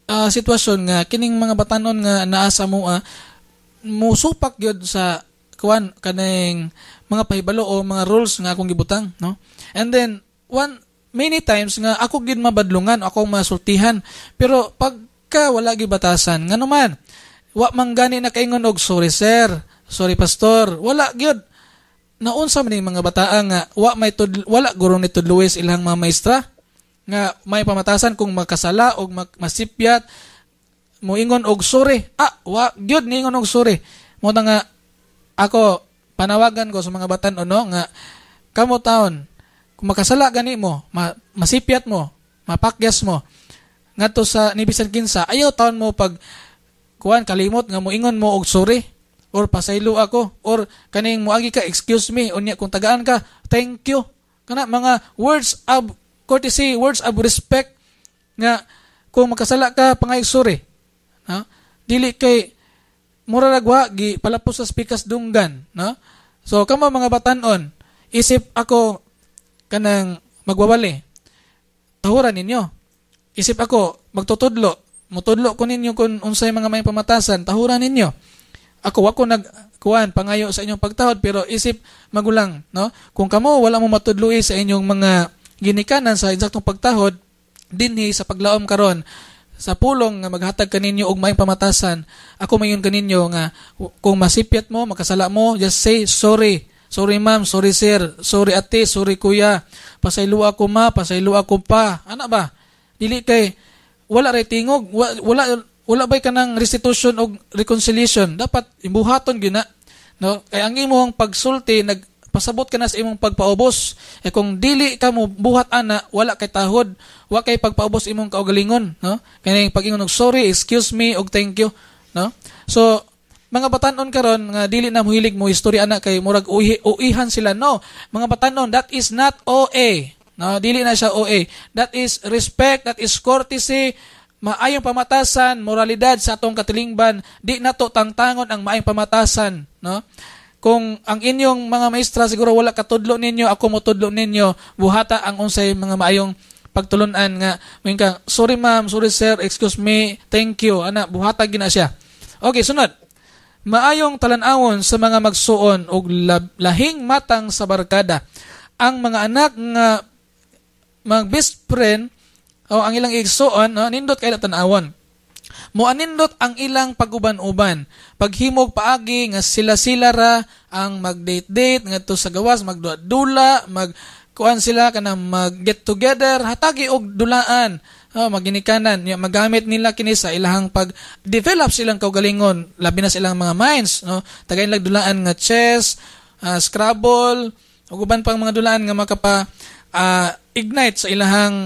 sitwasyon nga kining mga batanon nga naa sa mua musupak gyud sa kuan kaning mga pahibalo o mga rules nga akong gibutang, no? And then many times nga ako gid mabadlungan, ako masultihan, pero pagka wala gyud batasan nganuman wa manggani na kaingon og sorry sir, sorry pastor, wala gyud. Naunsa man ning mga bataa nga wala guro ni tudluwes ilang mga maestra nga may pamatasan kung makasala og masipyat moingon og sorry. Wa gyud niingon og sorry. Mo nga ako panawagan ko sa mga batan nga kamo taon kung makasala gani mo, masipyat mo, mapakyas mo ngadto sa nibisan kinsa, ayaw taon mo pag kuan kalimot nga moingon mo og sorry or pasaylo ako or kaning moagi ka excuse me unya kung tagaan ka thank you kana mga words of courtesy, words of respect nga kung makasala ka pangayog sorry. Dili kay muraragwa gi palapos sa spikas dunggan, no? So kamo mga batanon, isip ako kanang magwawali. Tahuran ninyo. Isip ako magtutudlo, mutudlo ko ninyo kung unsay mga may pamatasan, tahuran ninyo. Ako nagkuan pangayo sa inyong pagtahod pero isip magulang, no? Kung kamo wala mo matudloi sa inyong mga ginikanan sa eksaktong pagtahod dinhi sa paglaom karon sa pulong nga maghatag kaninyo og maayong pamatasan, ako mayon kaninyo nga kung masipyat mo, makasala mo, just say sorry. Sorry ma'am, sorry sir, sorry ate, sorry kuya. Pasaylo ako ma, pasaylo ako pa. Ana ba? Dili kay wala ray tingog, wala bay kanang restitution og reconciliation. Dapat imbuhaton gyud na. No? Kay ang imong pagsulti pasabot ka na sa imong pagpaubos. Kung dili ka mo buhat ana, wala kay tahod, wa kay pagpaubos imong kaugalingon, no? Kaya pag-ingon og sorry, excuse me, og thank you, no? So, mga batanon karon nga dili na mohilig mo istorya ana kay murag uihan sila, no? Mga batanon, that is not OA. No, dili na siya OA. That is respect, that is courtesy, maayong pamatasan, moralidad sa atong katilingban. Di nato tangtangon ang maayong pamatasan, no? Kung ang inyong mga maestra siguro wala katudlo ninyo, ako mo tudlo ninyo, buhata ang unsay mga maayong pagtulunan nga moing ka sorry ma'am, sorry sir, excuse me, thank you, ana buhata gina siya. Okay, sunod. Maayong talan-awon sa mga magsuon og lahing matang sa barkada. Ang mga anak nga mga best friend o ang ilang igsuon, nindot kay tan-awon. Moanindot ang ilang paguban-uban. Paghimog paagi nga sila-sila ra ang mag-date-date ngadto sa gawas, magdula, magkuan sila kanang mag-get together, hatagi og dulaan, maginikanan, magamit nila kini sa ilahang pag-develop silang kaugalingon, labi na silang mga minds, no? Tagay lang dulaan nga chess, Scrabble, ug uban pang mga dulaan nga makapa ignite sa ilahang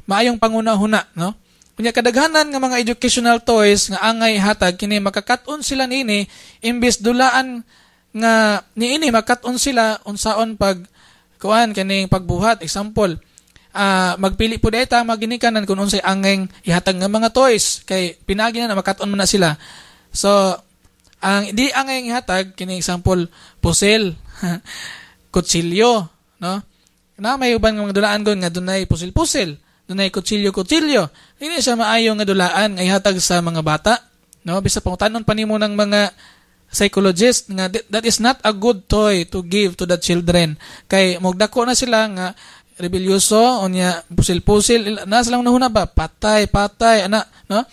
maayong panguna-huna, no? Kunya kadaghanan nga mga educational toys nga angay hatag kini makakat-on sila niini imbis dulaan nga niini makakat-on sila unsaon pag kuan kining pagbuhat. Example, magpili po dayta maginikanan kung unsay angay ihatag nga mga toys kay pinagi na makakat-on man na sila. So ang di angay ihatag kini example pusil, kutsilyo, no? Na may uban nga mga dulaan gon nga dunay pusil-pusil, dunay kutsilyo. Dili siya maayo nga dulaan nga ihatag sa mga bata, no? Bisa pangutanon pa nimo ng mga psychologist nga that is not a good toy to give to the children. Kay mogdako na sila nga rebelyoso unya pusil-pusil na silang nahuna ba patay ana, no?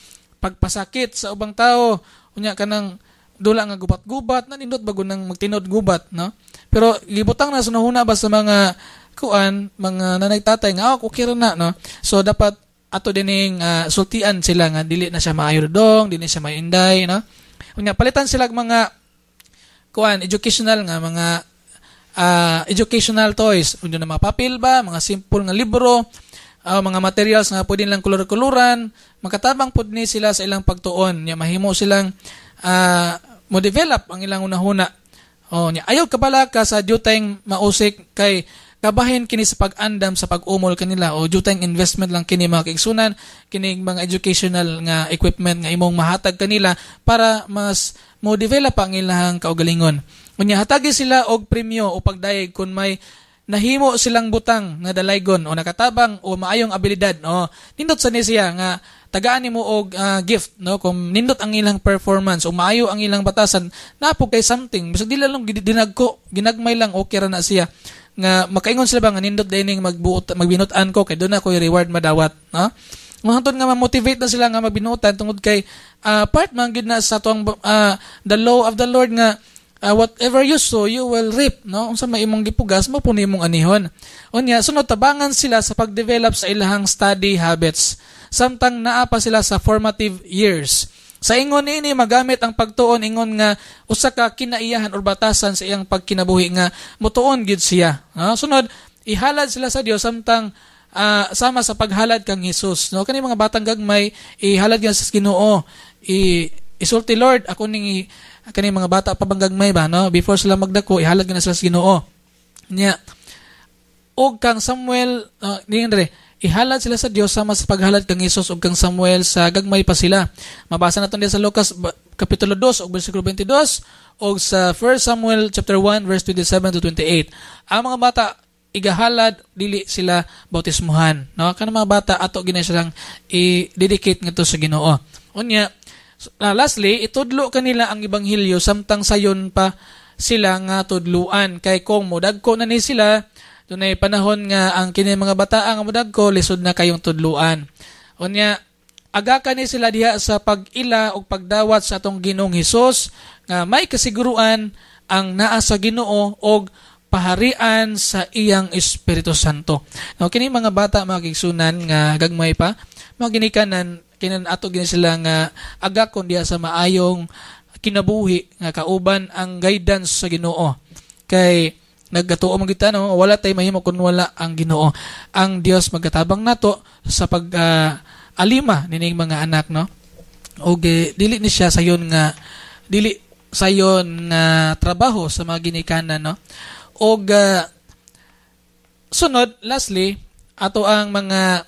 Pagpasakit sa ubang tao unya kanang dula nga gubat-gubat na nindot bago nang magtinod gubat, no? Pero libutang na sa nahuna ba sa mga kuan mga nanay-tatay nga okay ra na, no? So dapat ato dining sultian sila nga dili na siya maayo dong, dili siya mainday, no? Unya palitan sila mga kuan educational nga mga educational toys, unya na mga papel ba, mga simple nga libro, mga materials nga pwede lang kolor-koloran, makatabang pud ni sila sa ilang pagtuon, nya mahimo silang mo develop ang ilang unahuna. Nya ayaw kabala ka sa duteng mausik kay kabahin kini sa pag-andam sa pag-umol kanila o jutang investment lang kini mga kaigsunan, kini mga educational nga equipment nga imong mahatag kanila para mas mo develop ang ilang kaugalingon. Unya hatagi sila og premyo o pagdayeg kung may nahimo silang butang nga dalaygon o nakatabang o maayong abilidad. Nindot sa ni siya nga tagaan nimo og gift, no, kung nindot ang ilang performance o maayo ang ilang batasan, napo kay something bisag dila lang dinagko ginagmay lang okay ra na siya nga makaingon sila ba nga nindot dining magbinutan ko kay doon ako reward madawat, no. Mahantod nga ma-motivate na sila nga magbinutan tungod kay part man gid na sa tuang the law of the Lord nga whatever you sow, you will reap, no? Unsa may imong gipugas, mo puni imong anihon. Unya, sunod tabangan sila sa pag-develop sa ilahang study habits. Samtang naa pa sila sa formative years. Sa ingon ini magamit ang pagtuon ingon nga usa ka kinaiyahan or batasan sa iyang pagkinabuhi nga mutuon gid siya. Sunod, ihalad sila sa Dios samtang sama sa paghalad kang Hesus, no? Kani mga batang gagmay ihalad gyud sa Ginoo. Isulti Lord, ako ning kani mga bata pa bang gagmay ba, no? Before sila magdako, ihalad gyud na sila sa Ginoo. Nya og kang Samuel, ihalad sila sa Dios sama sa paghalad kang Hesus ug kang Samuel sa gagmay pa sila. Mabasa naton diya sa Lucas kapitulo 2 ug bersikulo 22 ug sa 1 Samuel chapter 1 verse 27 to 28. Ang mga bata igahalad dili sila bautismuhan, no? Kanang mga bata ato ginay silang i-dedicate ngadto sa Ginoo. Unya lastly, itudlo kanila ang ebanghelyo samtang sayon pa sila nga tudluan. Kay kung modagko na ni sila, dunay panahon nga ang kini mga bata ang modagko, lisod na kayong tudluan. Unya, aga ni sila diha sa pag-ila o pagdawat sa atong Ginoong Hesus nga may kasiguruan ang naa sa Ginoo o paharian sa iyang Espiritu Santo. Now, kini mga bata mga kigsunan nga gagmay pa, mga ginikanan, kinan ato gini sila nga agakon diha sa maayong kinabuhi nga kauban ang guidance sa Ginoo. Kay nagatuo man kita, no, wala tay mahimo kun wala ang Ginoo. Ang Dios magatabang nato sa pag alima nining mga anak, no. Og dili ni siya sayon nga trabaho sa mga ginikanan, no. Og sunod lastly ato ang mga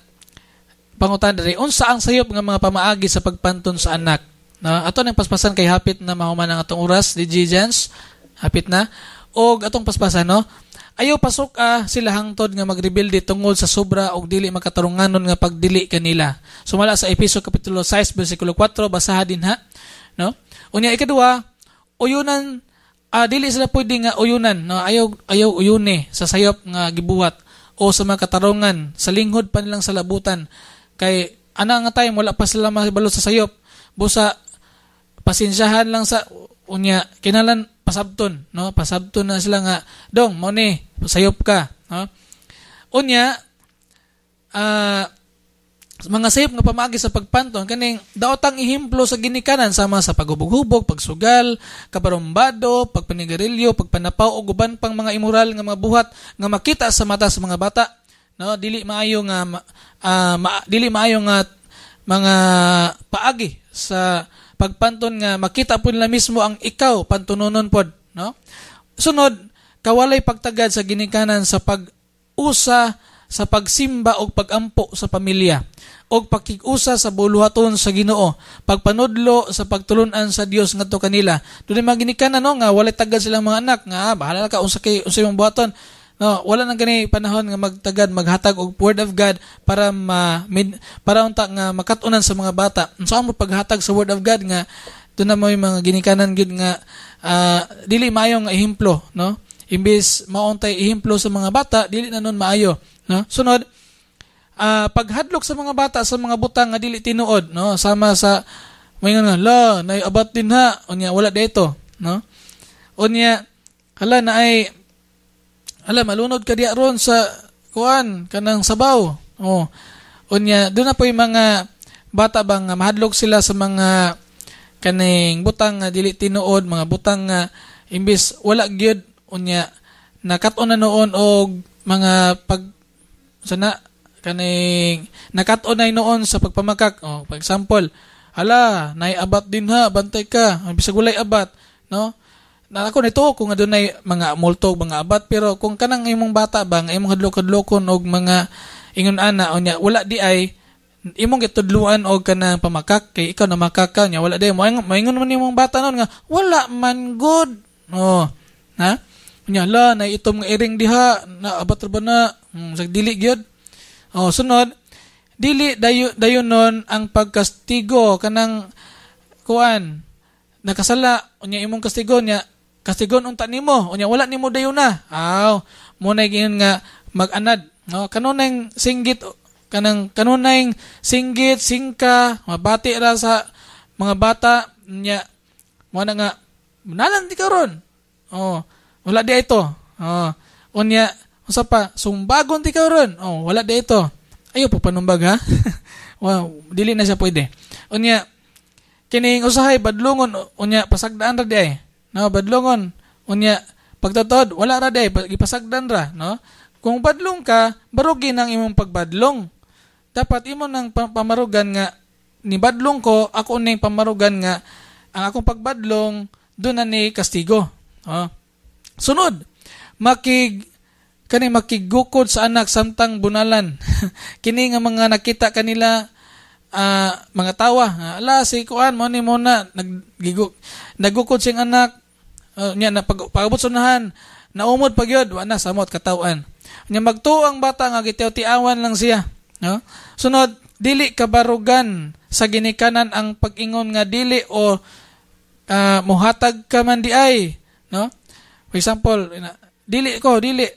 pangutan diri unsa ang sayop nga mga pamaagi sa pagpanton sa anak, no? Ato nang paspasan kay hapit na mahuman ang atong oras di Jens, hapit na og atong paspasan, no? Ayaw pasok sila hangtod nga magrebuilde tungod sa sobra og dili makatarunganon nga pagdili kanila. Sumala sa Efeso kapitulo 6 bersikulo 4 basaha din ha, no? Unya ikaduha, uyunan dili sila pwede nga uyunan, no? Ayaw uyune sa sayop nga gibuhat o sa mga katarungan sa linghod pa nilang sa labutan. Kay ana nga time wala pa sila mahibalo sa sayop, busa pasensyahan lang sa unya kinalan pasabton, no? Pasabton na sila nga dong mo ni sayop ka, no? Unya mga sayop nga pamaagi sa pagpanton kaning daotang ihemplo sa ginikanan sama sa paghubog-hubog, pagsugal, kabarumbado, pagpanigarilyo, pagpanapaw og uban pang mga immoral nga mga buhat nga makita sa mata sa mga bata, no? Dili maayo nga mga paagi sa pagpanton nga makita po nila mismo ang ikaw pantunonon pod, no? Sunod, kawalay pagtagad sa ginikanan sa pag-usa sa pagsimba o pag-ampo sa pamilya o pakig-usa sa buluhaton sa Ginoo, pagpanudlo sa pagtulunan sa Dios ngadto kanila. Dunay mga ginikanan, no, nga walay tagad silang mga anak nga bahala ka unsa imong buhaton. No, wala nang gani panahon nga magtagad maghatag og word of God para unta nga makatunan sa mga bata. Unsa mo paghatag sa word of God nga doon na mo mga ginikanan gyud nga dili maayo nga ehemplo, no? Imbis mauntay ehemplo sa mga bata, dili na nun maayo, no? Sunod, paghadlok sa mga bata sa mga butang nga dili tinuod, no? Sama sa may nga nay abat din ha, unya wala dito, no? Unya hala na ay malunod ka diya ron sa kuan kanang sabaw. Oh. Unya doon na po yung mga bata bang mahadlok sila sa mga kaning butang nga dili tinuod, mga butang nga imbis wala gyud unya nakat-on na noon og mga sana kaning nakat-on na noon sa pagpamakak. Oh, for example, hala nay abat din ha, bantay ka, bisag walay abat, no? na ako nito kung adunay mga multog mga abat, pero kung kanang imong bata ba nga imong hadlok-hadlokon og mga ingon ana unya wala di ay imong gitudluan og kanang pamakak kay ikaw na makaka nya wala di maingon man imong bata non nga wala man good. Ha unya la na itom nga iring diha na abat ra ba na sa dili gyud. Sunod dili dayon non ang pagkastigo kanang kuan nakasala unya imong kastigo nya kastigon unta nimo unya wala nimo dayon na mo na gingon nga mag-anad kanunay singgit kanunay singgit singka mabati ra sa mga bata nya mo na nga nalang di karon wala di ito unya usa pa sumbagon ti karon wala di ito ayo po panumbag ha wow dili na siya pwede unya kining usahay badlongon unya pasagdaan ra di ay badlongon unya pagtatod wala ra di ipasagdan ra kung badlong ka barugi nang imong pagbadlong dapat imo nang pamarugan nga ni badlong ko ako ning pamarugan nga ang akong pagbadlong doon na ni kastigo. Sunod makigukod sa anak samtang bunalan kini nga mga nakita kanila mga tawa ala si kuan mo ni muna nagugukod sing anak nya na pagabot sunahan naumod pagyod wa na samot katawan nya magtuo ang bata nga gitiaw-tiawan lang siya sunod dili kabarugan sa ginikanan ang pag-ingon nga dili o mohatag ka man di ay for example dili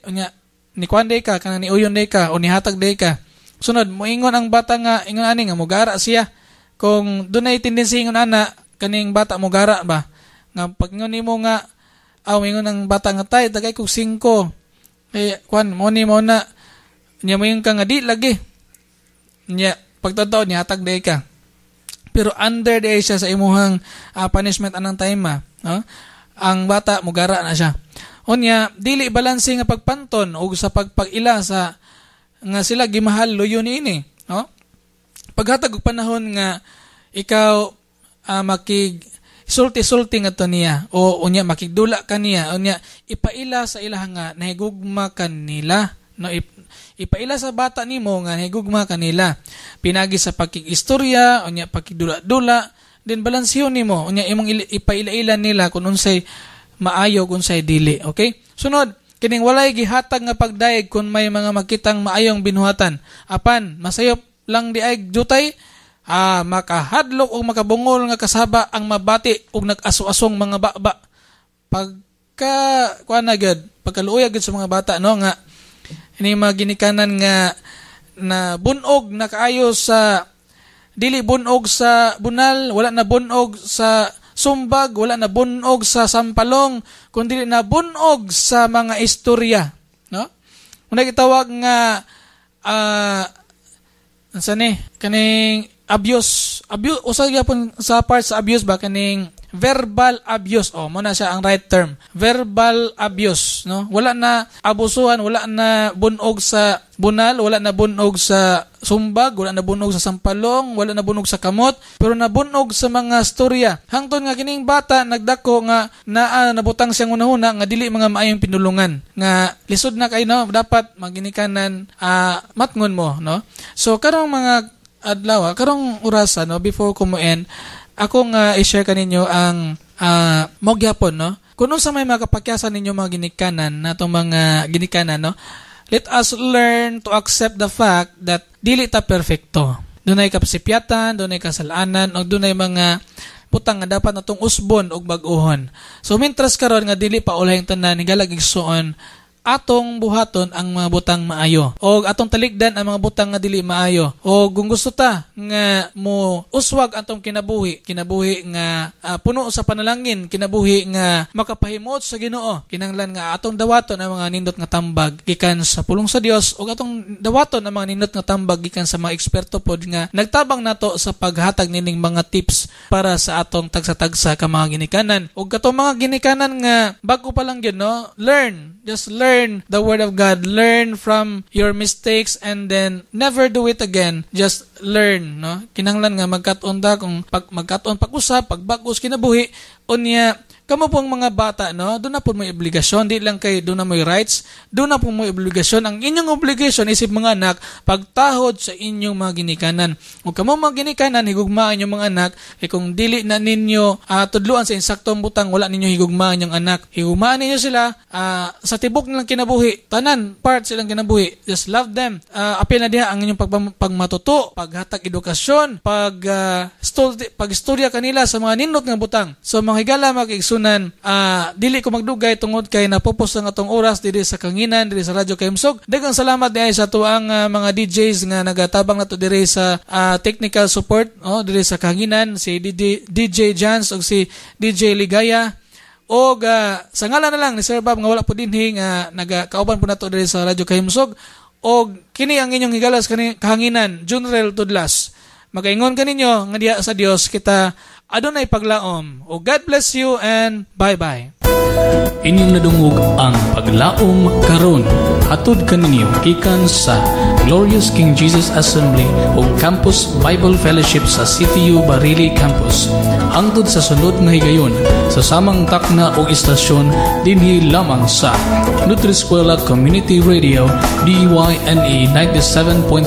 nya ni kuan day ka kanang ni uyon day ka o ni hatag day ka sunod moingon ang bata nga ingon ani nga mogara siya kung dunay tendency ingon ana kaning bata mogara ba nga pag ingon nimo nga ingon ang bata nga tay dagay kog 5 kay kuan mo ni mo na nya moingon ka nga di lagi nya pagtadto ni hatag day ka pero under day siya sa imuhang punishment anang time ang bata mogara na siya unya dili balanse nga pagpanton og sa pagpagila sa nga sila gimahal luyo niini paghatag og panahon nga ikaw sulti-sulti nga to niya o unya makigdula kaniya unya ipaila sa ilaha nga nahigugma kanila ipaila sa bata nimo nga nahigugma kanila pinagi sa pakigistorya unya pakigdula-dula din balansyon nimo unya imong ipaila-ila nila kung unsay maayo kung unsay dili. Okay, sunod kining walay gihatag nga pagdaig kung may mga makitang maayong binuhatan apan masayop lang di ay jutay makahadlok o makabungol nga kasaba ang mabati og nag-aso-asong mga baba pagka kuan na gyud pagkaluoy gyud sa mga bata nga ini mga ginikanan nga na bunog na kaayo sa dili bunog sa bunal wala na bunog sa sumbag wala na bunog sa sampalong kundi na bunog sa mga istorya una gitawag nga kaning abuse usa gyapon sa part sa abuse ba kaning verbal abuse mo na siya ang right term verbal abuse wala na abusuhan wala na bunog sa bunal wala na bunog sa sumbag wala na bunog sa sampalong wala na bunog sa kamot pero nabunog sa mga storya hangtod nga kining bata nagdako nga nabutang siyang unahuna nga dili mga maayong pinulungan nga lisod na kay dapat maginikanan matngon mo so karong mga adlaw karong orasa before kumuend ako nga i-share kaninyo ang mogyapon kuno sa may makapakyasan ninyo mga ginikanan natong mga ginikanan let us learn to accept the fact that dili ta perfecto dunay kapsipyatan dunay kasalanan o dunay mga butang nga dapat natong usbon og bag-ohon so mintras karon nga dili pa ulayng tanan higalag igsuon atong buhaton ang mga butang maayo o atong taligdan ang mga butang nga dili maayo o kung gusto ta nga mo uswag atong kinabuhi nga puno sa panalangin kinabuhi nga makapahimot sa Ginoo kinahanglan nga atong dawaton ang mga nindot nga tambag gikan sa pulong sa Dios o atong dawaton ang mga nindot nga tambag gikan sa mga eksperto pod nga nagtabang nato sa paghatag nining mga tips para sa atong tagsa-tagsa ka mga ginikanan o katong mga ginikanan nga bago pa lang gyud just learn the Word of God. Learn from your mistakes and then never do it again. Just learn. Kinahanglan nga magkat-on ta kung magkat-on pag-usap, pagbagos kinabuhi, unya kamo pong mga bata, no, doon na po may obligasyon, di lang kay doon na may rights, doon na po may obligasyon. Ang inyong obligasyon isip mga anak, pagtahod sa inyong mga ginikanan. O kamo mga ginikanan, higugmaan inyong mga anak, kung dili na ninyo tudluan sa insaktong butang, wala ninyo higugmaan inyong anak. Higugmaan ninyo sila sa tibok nilang kinabuhi, tanan, part silang kinabuhi. Just love them. Apil na diha ang inyong pagmatuto, paghatag edukasyon, pag-istorya kanila sa mga nindot nga butang. So mga higala, mga kaigsunan, dili ko magdugay tungod kay napupos ang atong oras diri sa Kanginan, diri sa Radyo Kahimsog. Daghang salamat diay sa tuang mga DJs nga nagatabang nato diri sa technical support, diri sa Kanginan, si DJ Jans o si DJ Ligaya. O sa ngalan na lang ni Sir Bob nga wala po dinhi nga nagakauban po nato diri sa Radyo Kahimsog. O kini ang inyong higalas Kahanginan, Junrel Tudlas. Magaingon kaninyo nga diha sa Dios kita adunay paglaom. O God bless you and bye-bye. Inyong nadungog ang paglaom karon. Hatod kaninyo gikan sa Glorious King Jesus Assembly o Campus Bible Fellowship sa CTU Barili Campus. Hangtod sa sunod nga higayon sa samang takna o istasyon dinhi lamang sa Nutriskwela Community Radio DYNE 97.5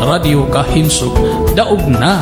Radio Kahimsog. Daog na!